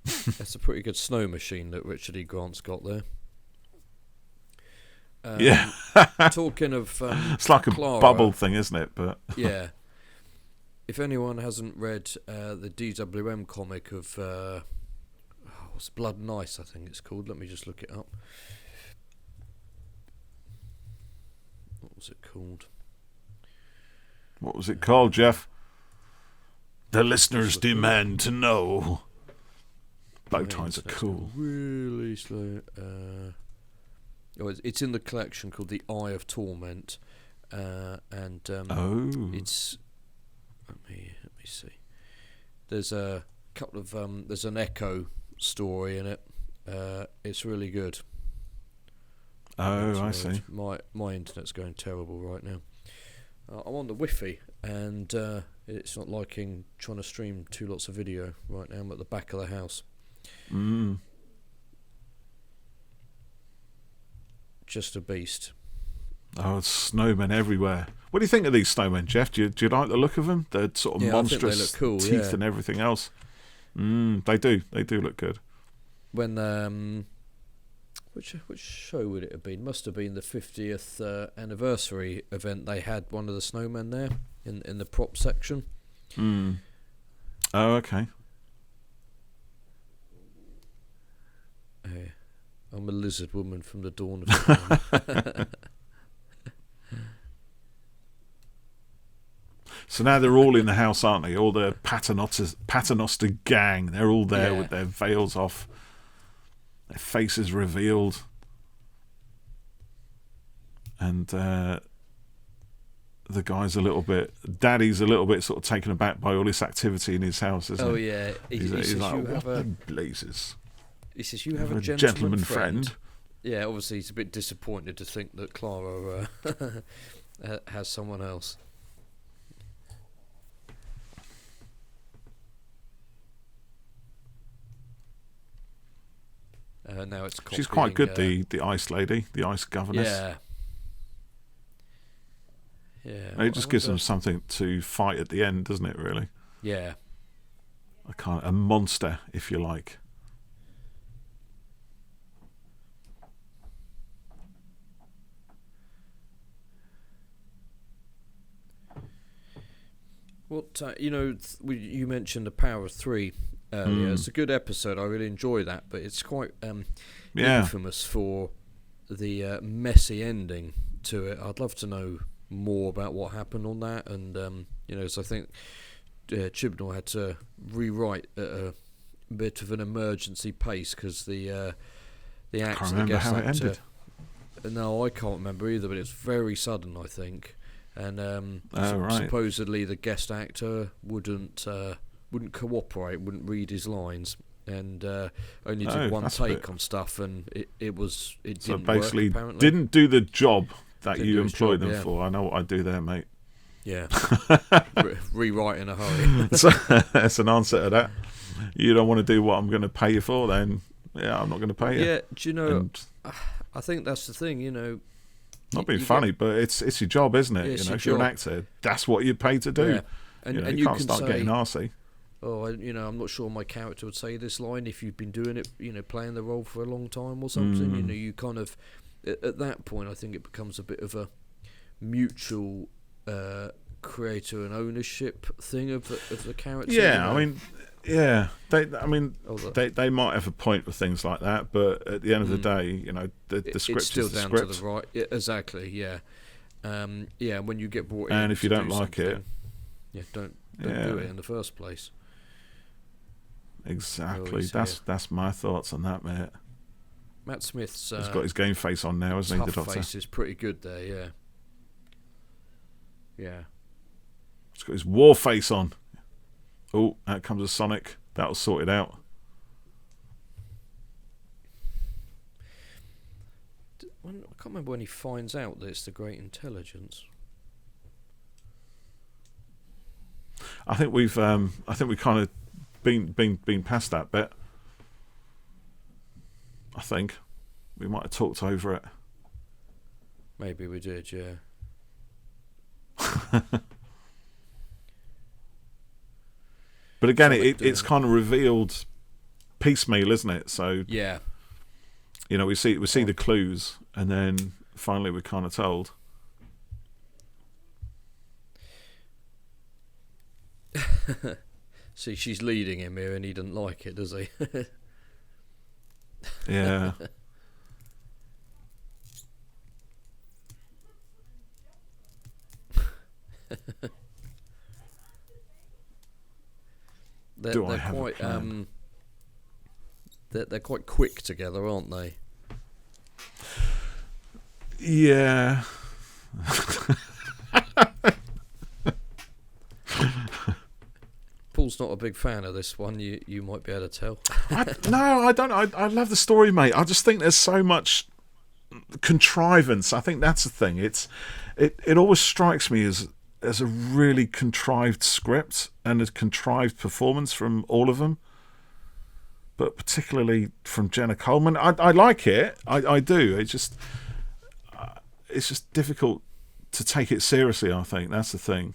S1: That's a pretty good snow machine that Richard E. Grant's got there.
S2: Yeah.
S1: Talking of
S2: it's like
S1: Clara,
S2: a bubble thing, isn't it? But
S1: yeah. If anyone hasn't read the DWM comic of what's Blood and Ice, I think it's called. Let me just look it up. What was it called?
S2: What was it called, Geoff? The listeners demand to know. Bow ties are cool.
S1: Really slow. It's in the collection called The Eye of Torment, and it's. Let me see. There's a couple of there's an Echo story in it. It's really good.
S2: Oh, I see.
S1: My internet's going terrible right now. I'm on the Wi-Fi and it's not liking trying to stream two lots of video right now. I'm at the back of the house. Just a beast.
S2: Oh, snowmen everywhere. What do you think of these snowmen, Geoff? Do you like the look of them? They're sort of monstrous,
S1: I think they look cool,
S2: teeth and everything else. They do look good.
S1: When which show would it have been? Must have been the 50th anniversary event. They had one of the snowmen there in the prop section.
S2: Oh, okay.
S1: I'm a lizard woman from the dawn of time.
S2: So now they're all in the house, aren't they? All the Paternoster Gang. They're all there with their veils off, their faces revealed, and the guy's Daddy's a little bit sort of taken aback by all this activity in his house, isn't he?
S1: Oh yeah,
S2: he's like, what the blazes?
S1: He says, you have a gentleman friend.
S2: Yeah,
S1: obviously he's a bit disappointed to think that Clara has someone else. Now it's
S2: she's quite good, the Ice Lady, the Ice Governess. Yeah, it just gives them something to fight at the end, doesn't it? Really.
S1: Yeah.
S2: A monster, if you like.
S1: What you mentioned the Power of Three earlier. It's a good episode. I really enjoy that, but it's quite infamous for the messy ending to it. I'd love to know more about what happened on that, and so I think Chibnall had to rewrite at a bit of an emergency pace because the actor,
S2: I can't remember how it ended.
S1: No, I can't remember either, but it's very sudden, I think. And supposedly the guest actor wouldn't cooperate, wouldn't read his lines, and only did one take on stuff, and it didn't
S2: basically
S1: work, apparently.
S2: Didn't do the job that you employed them for. I know what I do there, mate.
S1: Yeah. Rewrite in a hurry.
S2: So, that's an answer to that. You don't want to do what I'm going to pay you for, then I'm not going to pay you.
S1: Yeah, do you know, I think that's the thing,
S2: Not being funny, but it's your job, isn't it? If you're an actor, that's what you're paid to do.
S1: Yeah. And
S2: you can't start getting arsey.
S1: Oh, I'm not sure my character would say this line if you've been doing it, playing the role for a long time or something. You kind of, at that point, I think it becomes a bit of a mutual creator and ownership thing of the character.
S2: Yeah, they might have a point with things like that, but at the end of the day, the script
S1: it's still
S2: is the
S1: down
S2: script.
S1: to the right. Yeah, exactly. Yeah. When you get brought in,
S2: and if you don't like it,
S1: don't do it in the first place.
S2: Exactly. That's my thoughts on that, mate.
S1: Matt Smith's
S2: he's got his game face on now, hasn't he? The Doctor
S1: face is pretty good there. Yeah. Yeah.
S2: He's got his war face on. Oh, out comes a Sonic. That'll sort it out.
S1: I can't remember when he finds out that it's the Great Intelligence.
S2: I think we've kind of been past that bit. I think we might have talked over it.
S1: Maybe we did, yeah.
S2: But again, it's kind of revealed piecemeal, isn't it? So
S1: yeah,
S2: we see the clues, and then finally we're kind of told.
S1: See, she's leading him here, and he doesn't like it, does he?
S2: Yeah.
S1: They're quite they're quite quick together, aren't they?
S2: Yeah.
S1: Paul's not a big fan of this one. You might be able to tell.
S2: No, I don't. I love the story, mate. I just think there's so much contrivance. I think that's the thing. It always strikes me as a really contrived script and a contrived performance from all of them, but particularly from Jenna Coleman. I like it. I do. It's just difficult to take it seriously. I think that's the thing.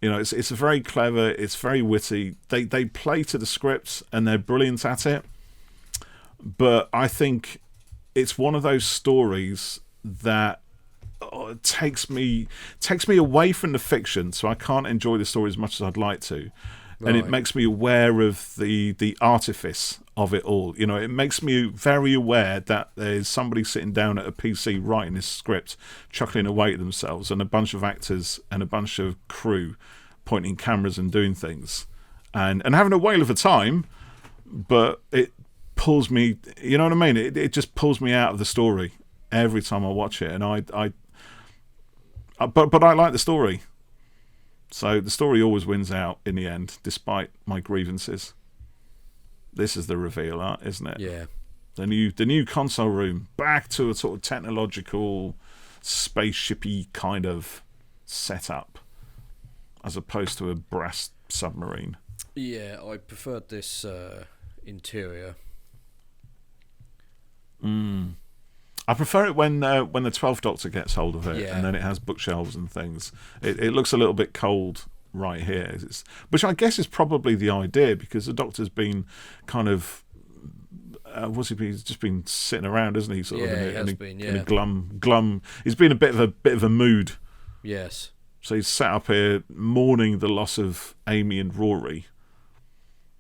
S2: It's very clever. It's very witty. They play to the scripts and they're brilliant at it. But I think it's one of those stories that takes me away from the fiction, so I can't enjoy the story as much as I'd like to. Right. And it makes me aware of the artifice of it all. It makes me very aware that there's somebody sitting down at a PC writing this script, chuckling away at themselves, and a bunch of actors and a bunch of crew pointing cameras and doing things, and having a whale of a time. But it pulls me, you know what I mean? It just pulls me out of the story every time I watch it, and but I like the story. So the story always wins out in the end, despite my grievances. This is the reveal, isn't it?
S1: Yeah.
S2: The new console room, back to a sort of technological, spaceshipy kind of setup, as opposed to a brass submarine.
S1: Yeah, I preferred this interior.
S2: I prefer it when the 12th Doctor gets hold of it, and then it has bookshelves and things. It looks a little bit cold right here, which I guess is probably the idea, because the Doctor's been kind of he's just been sitting around, hasn't he? Sort of in a glum. He's been a bit of a mood.
S1: Yes.
S2: So he's sat up here mourning the loss of Amy and Rory,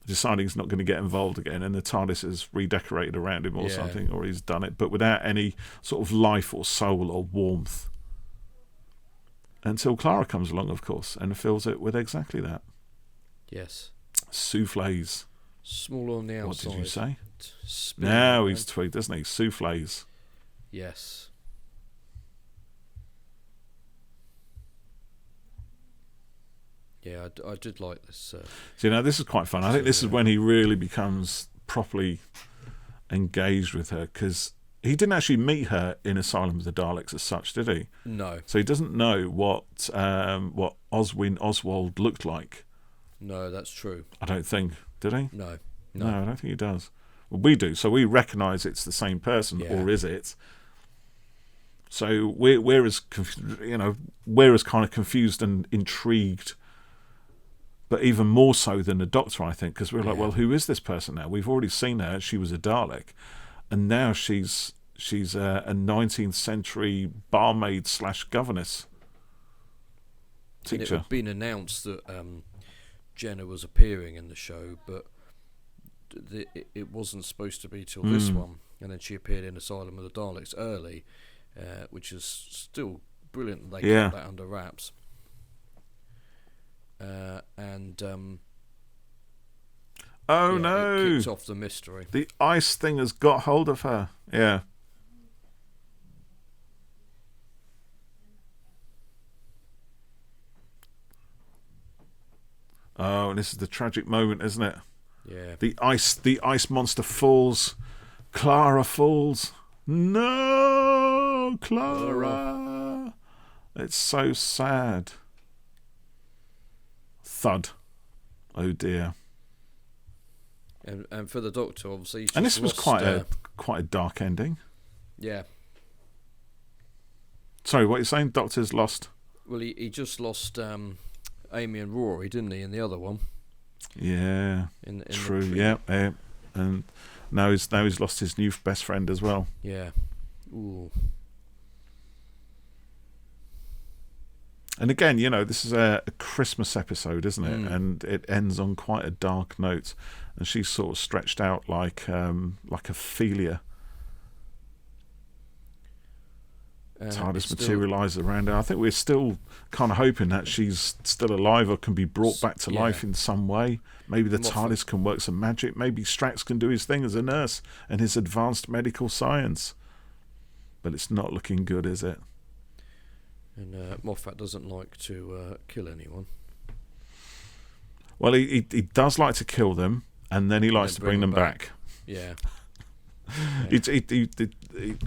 S2: deciding he's not going to get involved again, and the TARDIS is redecorated around him or something, or he's done it, but without any sort of life or soul or warmth. Until Clara comes along, of course, and fills it with exactly that.
S1: Yes.
S2: Soufflés.
S1: Small on the outside.
S2: What did you say? Now he's tweaked, doesn't he? Soufflés.
S1: Yes. Yeah, I did like this. So,
S2: this is quite fun. I think this is when he really becomes properly engaged with her, because he didn't actually meet her in Asylum of the Daleks as such, did he?
S1: No.
S2: So he doesn't know what Oswin Oswald looked like.
S1: No, that's true.
S2: I don't think. Did he?
S1: No,
S2: I don't think he does. Well, we do. So we recognise it's the same person, or is it? So we're as kind of confused and intrigued, but even more so than the Doctor, I think, because we're like, well, who is this person now? We've already seen her; she was a Dalek, and now she's a 19th century barmaid / governess teacher.
S1: And it had been announced that Jenna was appearing in the show, but it wasn't supposed to be till this one, and then she appeared in Asylum of the Daleks early, which is still brilliant that they kept that under wraps. It kicks off the mystery.
S2: The ice thing has got hold of her. Yeah. Oh, and this is the tragic moment, isn't it?
S1: Yeah.
S2: The ice monster falls. Clara falls. No, Clara. It's so sad. Thud. Oh dear.
S1: And for the Doctor, obviously,
S2: and this was quite a dark ending.
S1: Yeah.
S2: Sorry, what are you saying? Doctor's lost.
S1: Well, he just lost Amy and Rory, didn't he, in the other one?
S2: Yeah. True. Yeah. And now he's lost his new best friend as well.
S1: Yeah. Ooh.
S2: And again, this is a Christmas episode, isn't it? And it ends on quite a dark note, and she's sort of stretched out like Ophelia. TARDIS materialises around her. I think we're still kind of hoping that she's still alive or can be brought back to life in some way. Maybe the TARDIS can work some magic. Maybe Strax can do his thing as a nurse and his advanced medical science. But it's not looking good, is it?
S1: And Moffat doesn't like to kill anyone.
S2: Well, he does like to kill them, and then he likes to bring them back.
S1: Yeah.
S2: He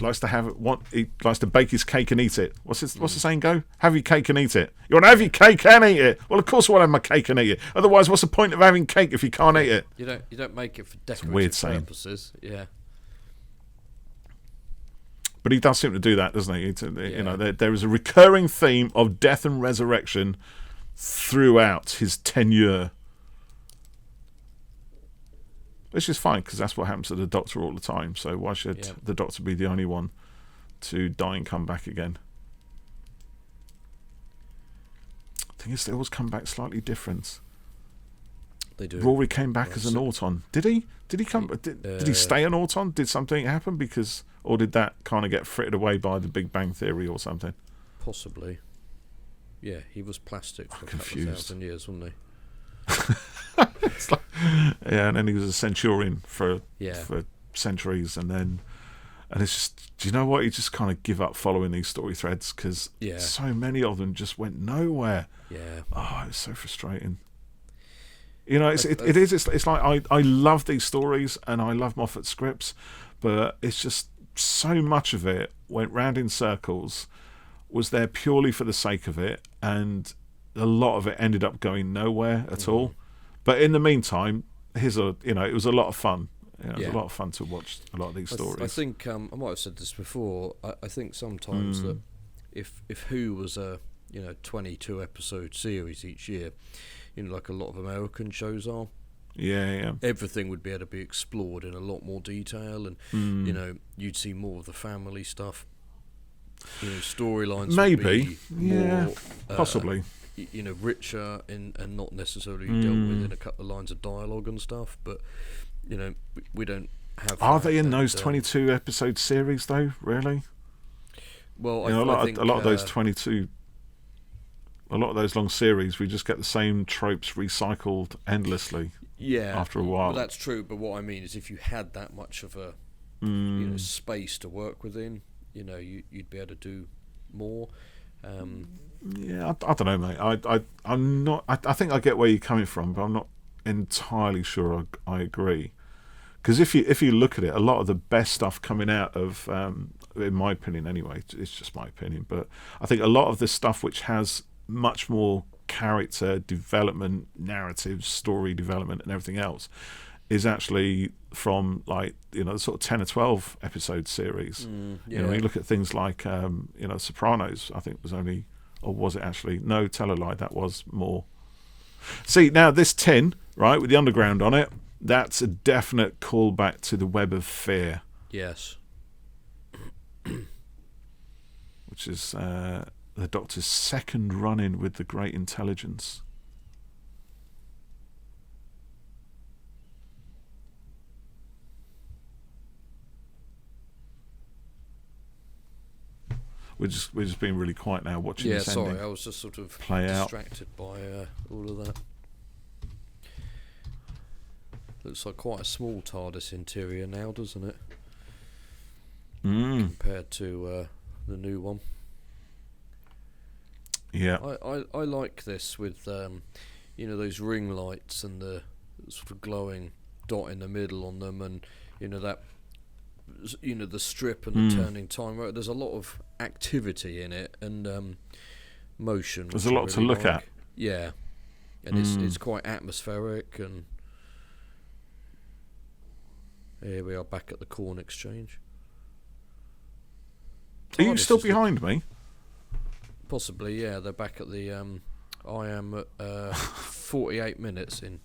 S2: likes to have he likes to bake his cake and eat it. What's the saying go? Have your cake and eat it. You want to have your cake and eat it? Well, of course I want to have my cake and eat it. Otherwise, what's the point of having cake if you can't eat it?
S1: You don't make it for decorative purposes. Yeah.
S2: But he does seem to do that, doesn't he? There is a recurring theme of death and resurrection throughout his tenure. Which is fine, because that's what happens to the Doctor all the time. So why should the Doctor be the only one to die and come back again? The thing is, they always come back slightly different.
S1: They do.
S2: Rory came back as an Auton. Did he? Did he come? Did he stay an Auton? Did something happen? Or did that kind of get frittered away by the Big Bang Theory or something?
S1: Possibly. Yeah, he was plastic for a couple of thousand years, wasn't he?
S2: It's like, and then he was a Centurion for centuries, and it's just, do you know what? You just kind of give up following these story threads, because so many of them just went nowhere.
S1: Yeah.
S2: Oh, it's so frustrating. It's like I love these stories and I love Moffat scripts, but it's just so much of it went round in circles, was there purely for the sake of it, and a lot of it ended up going nowhere at all. But in the meantime, it was a lot of fun, It was a lot of fun to watch a lot of these stories.
S1: I think I might have said this before. I think sometimes that if Who was a 22 episode series each year, like a lot of American shows are.
S2: Yeah.
S1: Everything would be able to be explored in a lot more detail, and you'd see more of the family stuff. Storylines
S2: maybe
S1: would be more,
S2: possibly.
S1: Richer and not necessarily dealt with in a couple of lines of dialogue and stuff. But we don't have.
S2: Are they in those 22 episode series though? Really?
S1: Well,
S2: I think a lot of those 22. A lot of those long series, we just get the same tropes recycled endlessly.
S1: Yeah,
S2: after a while.
S1: Well, that's true. But what I mean is, if you had that much of a space to work within, you'd be able to do more.
S2: I don't know, mate. I'm not. I think I get where you're coming from, but I'm not entirely sure I agree. Because if you look at it, a lot of the best stuff coming out of, in my opinion, anyway, it's just my opinion, but I think a lot of the stuff which has much more character development, narrative, story development, and everything else is actually from sort of 10 or 12 episode series. You look at things like Sopranos. I think was only, or was it actually? No, tell a lie. That was more. See, now this tin, right, with the underground on it, that's a definite callback to the Web of Fear.
S1: Yes.
S2: Which is the Doctor's second run-in with the Great Intelligence. We're just being really quiet now, watching this ending.
S1: Yeah, sorry, I was just sort of distracted by all of that. Looks like quite a small TARDIS interior now, doesn't it? Compared to the new one.
S2: Yeah.
S1: I like this with those ring lights and the sort of glowing dot in the middle on them, and that the strip and the turning time. Right, there's a lot of activity in it and motion.
S2: There's a lot to look at.
S1: Yeah, and it's quite atmospheric. And here we are back at the Corn Exchange.
S2: Are you still behind me?
S1: Possibly, yeah. They're back at the. I am at 48 minutes in.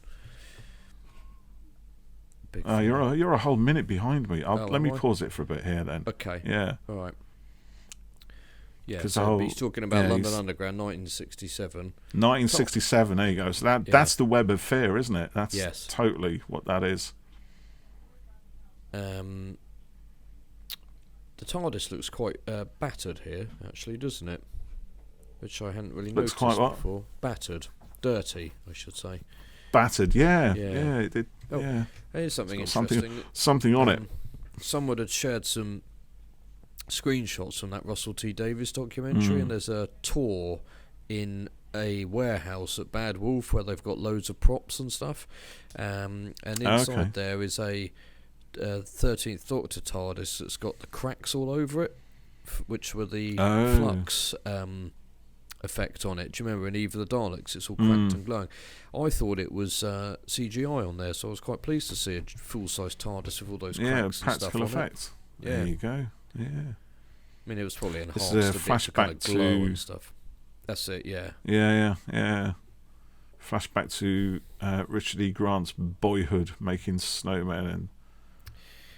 S2: You're a whole minute behind me. Let me pause it for a bit here then.
S1: Okay.
S2: Yeah.
S1: All right. Yeah. So he's talking about London Underground, 1967.
S2: 1967. There you go. So that's the Web of Fear, isn't it? That's totally what that is.
S1: The TARDIS looks quite battered here, actually, doesn't it? Which I hadn't really noticed before. Battered, dirty, I should say.
S2: Battered, yeah.
S1: Here's something interesting.
S2: Something on it.
S1: Someone had shared some screenshots from that Russell T Davies documentary, and there's a tour in a warehouse at Bad Wolf where they've got loads of props and stuff, and inside there is a 13th Doctor TARDIS that's got the cracks all over it, which were the flux effect on it. Do you remember in Eve of the Daleks? It's all cracked and glowing. I thought it was CGI on there, so I was quite pleased to see a full-size TARDIS with all those cracks and stuff on
S2: effects.
S1: it.
S2: There you go. Yeah.
S1: I mean, it was probably enhanced
S2: a
S1: bit
S2: flashback
S1: to kind of glow and stuff. That's it. Yeah.
S2: Yeah. Flashback to Richard E. Grant's boyhood, making Snowmen, and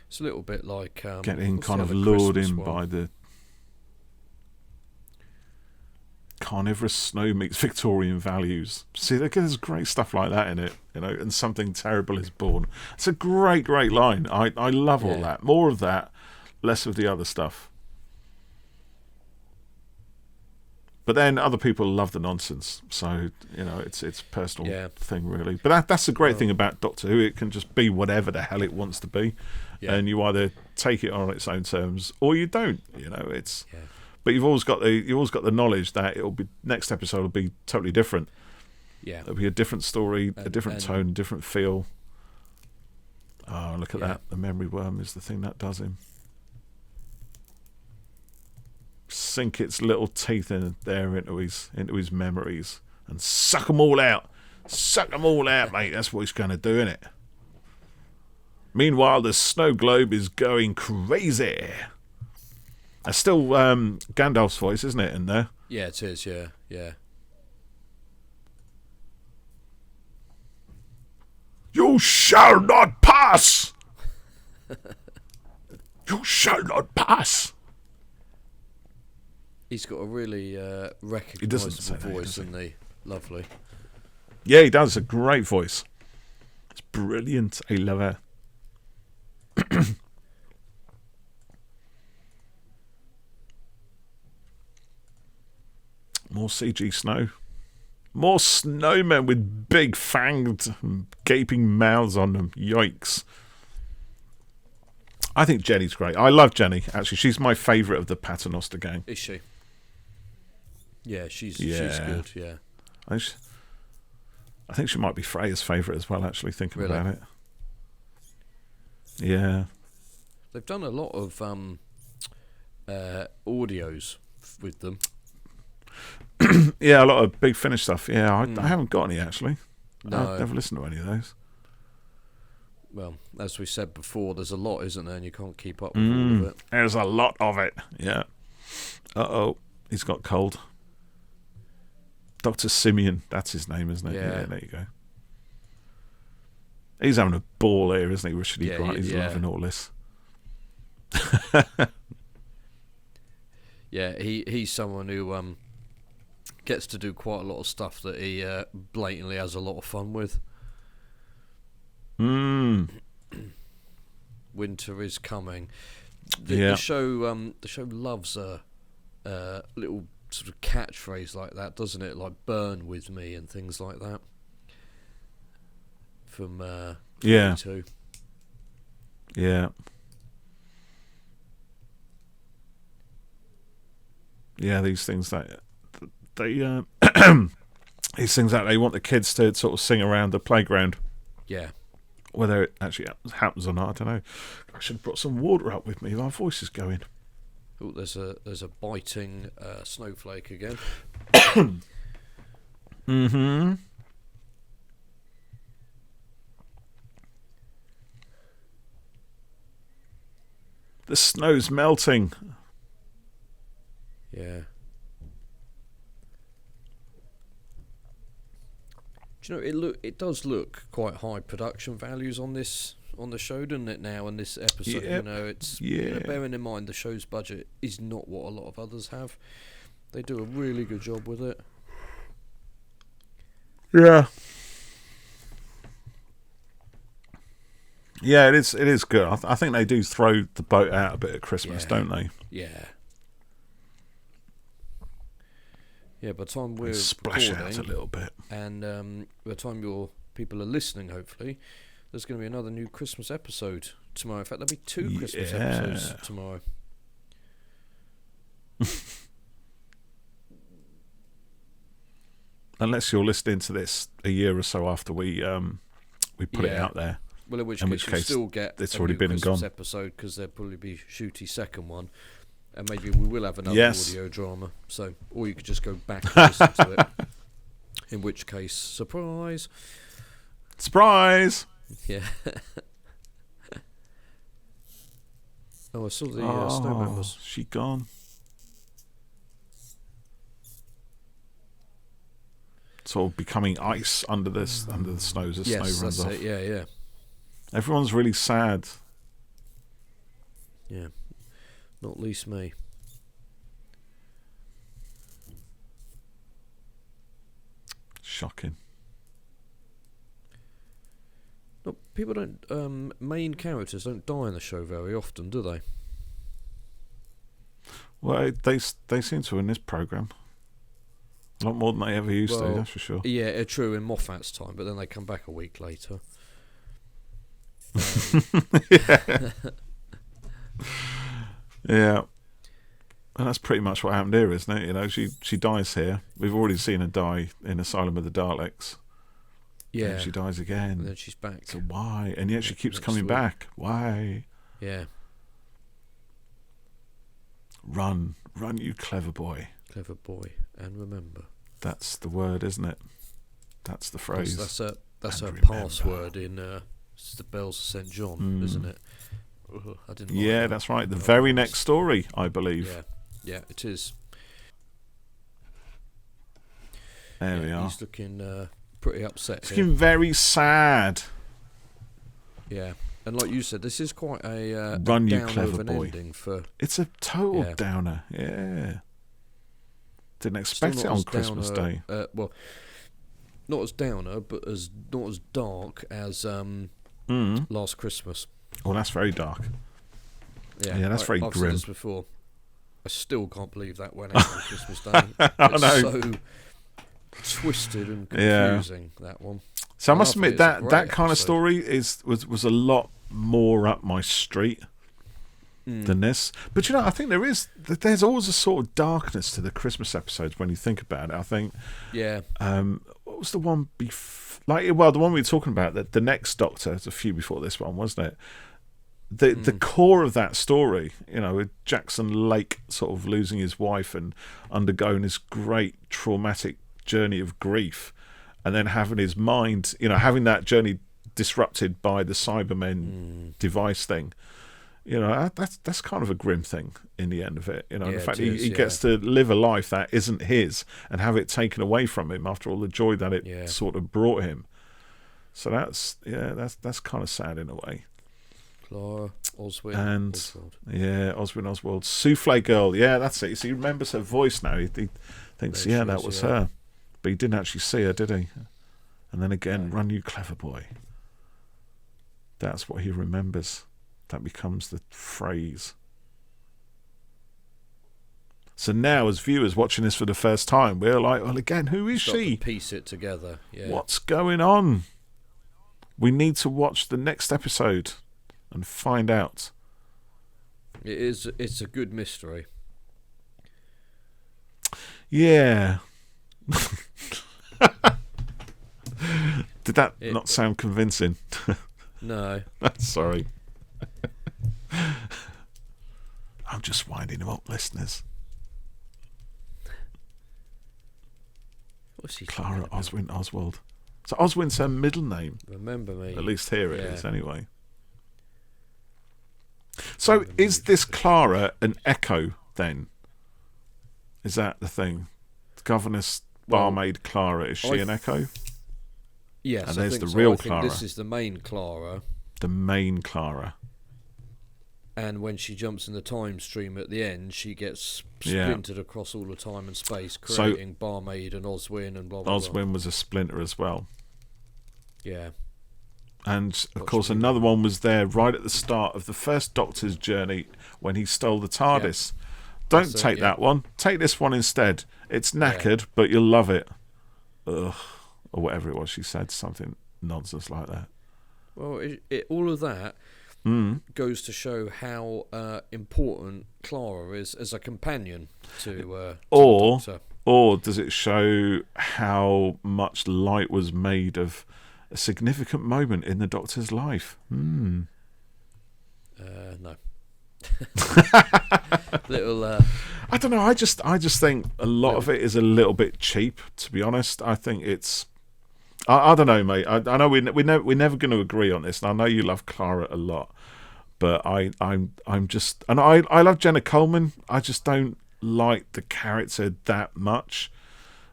S1: it's a little bit like
S2: getting kind of lured in by the carnivorous snow meets Victorian values. See, there's great stuff like that in it, and something terrible is born. It's a great line. I love all that. More of that, less of the other stuff. But then other people love the nonsense, so it's a personal thing, really. But that's the great thing about Doctor Who. It can just be whatever the hell it wants to be, and you either take it on its own terms or you don't. It's. Yeah. But you've always got the knowledge that next episode will be totally different. Yeah, it'll be a different story, a different tone, different feel. Oh, look at that! The memory worm is the thing that does him. Sink its little teeth in there into his memories and suck them all out. Suck them all out, mate. That's what he's going to do, innit? Meanwhile, the snow globe is going crazy. That's still Gandalf's voice, isn't it, in there?
S1: Yeah, it is, yeah.
S2: You shall not pass! You shall not pass!
S1: He's got a really recognisable voice, doesn't he? Lovely.
S2: Yeah, he does. A great voice. It's brilliant. I love it. More CG snow. More snowmen with big fanged, gaping mouths on them. Yikes. I think Jenny's great. I love Jenny, actually. She's my favourite of the Paternoster Gang.
S1: Is she? Yeah, she's good, yeah.
S2: I think she might be Freya's favourite as well, actually, thinking about it. Yeah.
S1: They've done a lot of audios with them.
S2: Yeah, a lot of Big Finish stuff. Yeah, I haven't got any, actually.
S1: No.
S2: I've never listened to any of those.
S1: Well, as we said before, there's a lot, isn't there? And you can't keep up with all of it.
S2: There's a lot of it. Yeah. Uh-oh. He's got cold. Dr. Simeon. That's his name, isn't it? Yeah, there you go. He's having a ball here, isn't he, Richard E. Grant? He's loving all this.
S1: Yeah, he's someone who gets to do quite a lot of stuff that he blatantly has a lot of fun with. Winter is coming. The show loves a little sort of catchphrase like that, doesn't it? Like "burn with me" and things like that. From too.
S2: Yeah. Yeah, these things that they these things that they want the kids to sort of sing around the playground.
S1: Yeah.
S2: Whether it actually happens or not, I don't know. I should have brought some water up with me. My voice is going.
S1: Oh, there's a biting snowflake again.
S2: Mm-hmm. The snow's melting.
S1: Yeah. Do you know, it does look quite high production values on the show, doesn't it, now, in this episode?
S2: Yep.
S1: You know, it's bearing in mind the show's budget is not what a lot of others have. They do a really good job with it.
S2: Yeah. Yeah, it is good. I think they do throw the boat out a bit at Christmas, don't they?
S1: Yeah. Yeah, by the time we're
S2: splash
S1: recording,
S2: out a little bit,
S1: and by the time your people are listening, hopefully, there's going to be another new Christmas episode tomorrow. In fact, there'll be 2 Christmas episodes tomorrow.
S2: Unless you're listening to this a year or so after we put it out there.
S1: Well, in which case you'll still get
S2: it's
S1: a
S2: already
S1: new
S2: been
S1: Christmas
S2: and gone.
S1: episode, because there'll probably be Shooty's second one, and maybe we will have another audio drama. So, or you could just go back and listen to it. In which case, surprise! Yeah. Oh, I saw the Snowmen was.
S2: She gone. It's all becoming ice under the snows as snow runs off.
S1: Yeah.
S2: Everyone's really sad.
S1: Yeah, not least me.
S2: Shocking.
S1: No, people don't. Main characters don't die in the show very often, do they?
S2: Well, they seem to in this program. A lot more than they ever used to, that's for sure.
S1: Yeah, true, in Moffat's time, but then they come back a week later.
S2: Yeah. And that's pretty much what happened here, isn't it? You know, she dies here. We've already seen her die in Asylum of the Daleks.
S1: Yeah.
S2: And she dies again.
S1: And then she's back.
S2: So why? And yet she keeps coming back. Why?
S1: Yeah.
S2: Run, you clever boy.
S1: Clever boy, and remember.
S2: That's the word, isn't it? That's the phrase.
S1: That's her password in It's the Bells of St. John, isn't it? I didn't.
S2: Yeah,
S1: like
S2: that's right. The very next story, I believe.
S1: Yeah, it is.
S2: There we are.
S1: He's looking pretty upset.
S2: He's looking very sad.
S1: Yeah, and like you said, this is quite a
S2: Run, you
S1: downer
S2: clever
S1: of an
S2: boy.
S1: ending for.
S2: It's a total downer. Yeah. Didn't expect it on Christmas Day.
S1: Well, not as downer, but not as dark as Last Christmas.
S2: Well, that's very dark. Yeah, that's very
S1: I've
S2: grim.
S1: said this before. I still can't believe that went out on Christmas Day.
S2: I
S1: know. So twisted and confusing, that one.
S2: So I must admit that kind of story was a lot more up my street than this. But I think there's always a sort of darkness to the Christmas episodes when you think about it. I think.
S1: Yeah.
S2: What was the one the one we were talking about, the next Doctor, it's a few before this one, wasn't it? The core of that story, with Jackson Lake sort of losing his wife and undergoing this great traumatic journey of grief, and then having his mind, having that journey disrupted by the Cybermen device thing. That's kind of a grim thing in the end of it. The fact he gets to live a life that isn't his and have it taken away from him after all the joy that it sort of brought him. So that's kind of sad in a way.
S1: Clara, Oswin,
S2: and
S1: Oswald.
S2: Oswin Oswald, Souffle Girl. Yeah, that's it. So he remembers her voice now. He thinks, that was her, but he didn't actually see her, did he? And then again, run, you clever boy. That's what he remembers. That becomes the phrase. So now, as viewers watching this for the first time, we're like, well, again, who is she?
S1: Piece it together. Yeah.
S2: What's going on? We need to watch the next episode and find out.
S1: It's a good mystery.
S2: Yeah. Did that not sound convincing?
S1: No.
S2: Sorry. I'm just winding him up, listeners.
S1: What's he?
S2: Clara Oswin Oswald. So Oswin's her middle name.
S1: Remember me.
S2: At least here it is, anyway. So is this Clara an echo then? Is that the thing? Governess barmaid Clara, is she an echo?
S1: Yes,
S2: and there's
S1: I think
S2: the real
S1: I think
S2: Clara.
S1: this is the main Clara.
S2: The main Clara.
S1: And when she jumps in the time stream at the end, she gets splintered across all the time and space, creating Barmaid and Oswin and blah, blah, blah.
S2: Oswin was a splinter as well.
S1: Yeah.
S2: And, of course, another one was there right at the start of the first Doctor's journey when he stole the TARDIS. Yeah. Don't take that one. Take this one instead. It's knackered, but you'll love it. Ugh. Or whatever it was she said. Something nonsense like that.
S1: Well, all of that goes to show how important Clara is as a companion to the Doctor.
S2: Or does it show how much light was made of a significant moment in the Doctor's life?
S1: No.
S2: I don't know. I just think a lot of it is a little bit cheap, to be honest. I think it's. I don't know, mate. I know we're never going to agree on this, and I know you love Clara a lot, but I'm just, and I love Jenna Coleman. I just don't like the character that much.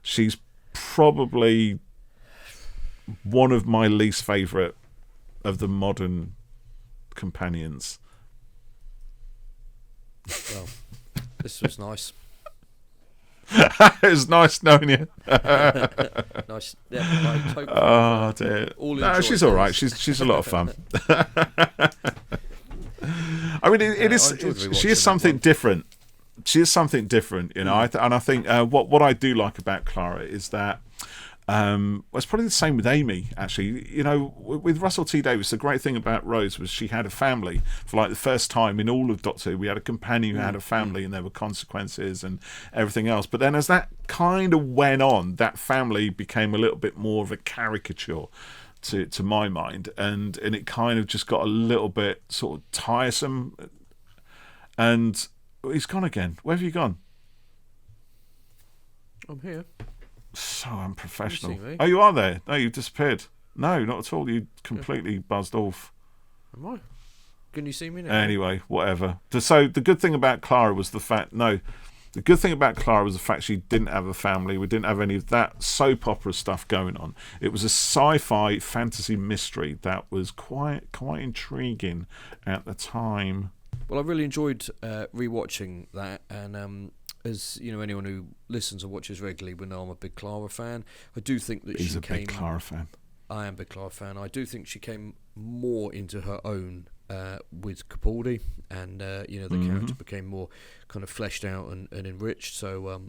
S2: She's probably one of my least favourite of the modern companions.
S1: Well, this was nice.
S2: It was nice knowing you.
S1: Nice. Yeah,
S2: dear. No, she's all right. She's a lot of fun. I mean, it is. She is something different. She is something different, and I think what I do like about Clara is that. It's probably the same with Amy, actually. With Russell T Davies, the great thing about Rose was she had a family. For like the first time in all of Doctor Who, we had a companion who had a family, and there were consequences and everything else. But then as that kind of went on, that family became a little bit more of a caricature to my mind, and it kind of just got a little bit sort of tiresome. And he's gone again. Where have you gone?
S1: I'm here.
S2: So unprofessional.
S1: You
S2: oh, you are there? No, you've disappeared. No, not at all. You completely buzzed off.
S1: Am I? Can you see me now?
S2: Anyway, whatever. So the good thing about Clara was the fact she didn't have a family. We didn't have any of that soap opera stuff going on. It was a sci-fi fantasy mystery that was quite intriguing at the time.
S1: Well, I really enjoyed rewatching that, and as you know, anyone who listens or watches regularly will know I'm a big Clara fan. I do think that
S2: He's a big Clara fan.
S1: I am a big Clara fan. I do think she came more into her own with Capaldi, and the character became more kind of fleshed out and enriched. So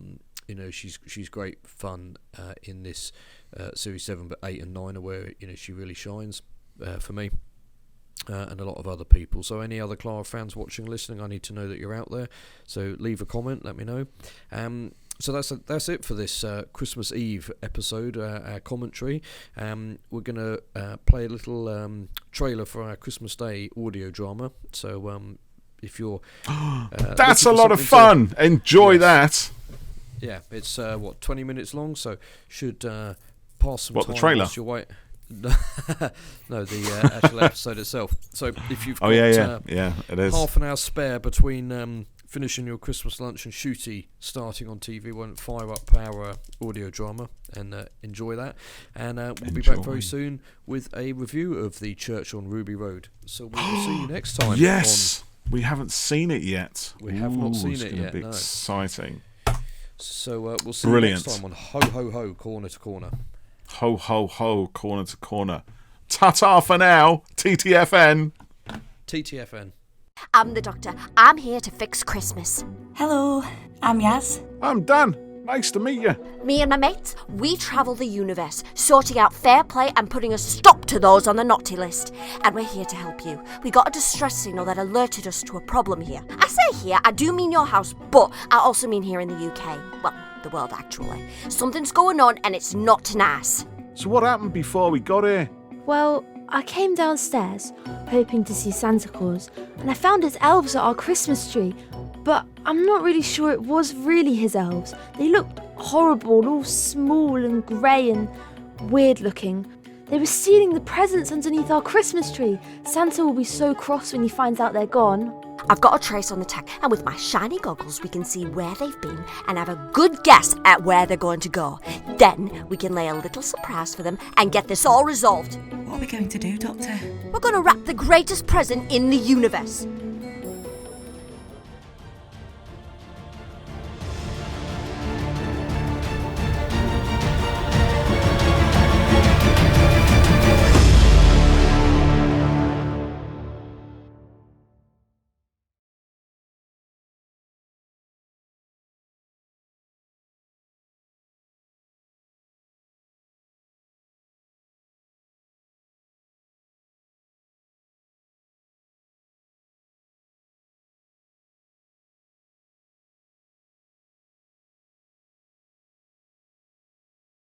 S1: she's great fun in this series 7, but 8 and 9 are where she really shines for me. And a lot of other people. So any other Clara fans watching, listening, I need to know that you're out there. So leave a comment, let me know. So that's it for this Christmas Eve episode, our commentary. We're going to play a little trailer for our Christmas Day audio drama. So if you're...
S2: that's a lot of fun! Enjoy that!
S1: Yeah, it's 20 minutes long, so should pass some time.
S2: The trailer?
S1: Whilst you're waiting. No, the actual episode itself. So if you've got
S2: it is.
S1: half an hour spare between finishing your Christmas lunch and Shooty starting on TV, won't fire up our audio drama and enjoy that. And we'll be back very soon with a review of The Church on Ruby Road. So we will see you next time.
S2: Yes, we haven't seen it yet.
S1: We have not seen it yet.
S2: It's going to be exciting.
S1: So we'll see you next time on Ho Ho Ho Corner to Corner.
S2: Ho, ho, ho, corner to corner. Ta-ta for now, TTFN.
S1: TTFN.
S3: I'm the Doctor. I'm here to fix Christmas.
S4: Hello, I'm Yaz.
S2: I'm Dan. Nice to meet you.
S3: Me and my mates, we travel the universe, sorting out fair play and putting a stop to those on the naughty list. And we're here to help you. We got a distress signal that alerted us to a problem here. I say here, I do mean your house, but I also mean here in the UK. Well, the world actually. Something's going on and it's not nice.
S2: So what happened before we got here?
S5: Well, I came downstairs hoping to see Santa Claus, and I found his elves at our Christmas tree, but I'm not really sure it was really his elves. They looked horrible, all small and grey and weird looking. They were stealing the presents underneath our Christmas tree. Santa will be so cross when he finds out they're gone.
S3: I've got a trace on the tech, and with my shiny goggles we can see where they've been and have a good guess at where they're going to go. Then we can lay a little surprise for them and get this all resolved.
S4: What are we going to do, Doctor?
S3: We're going to wrap the greatest present in the universe.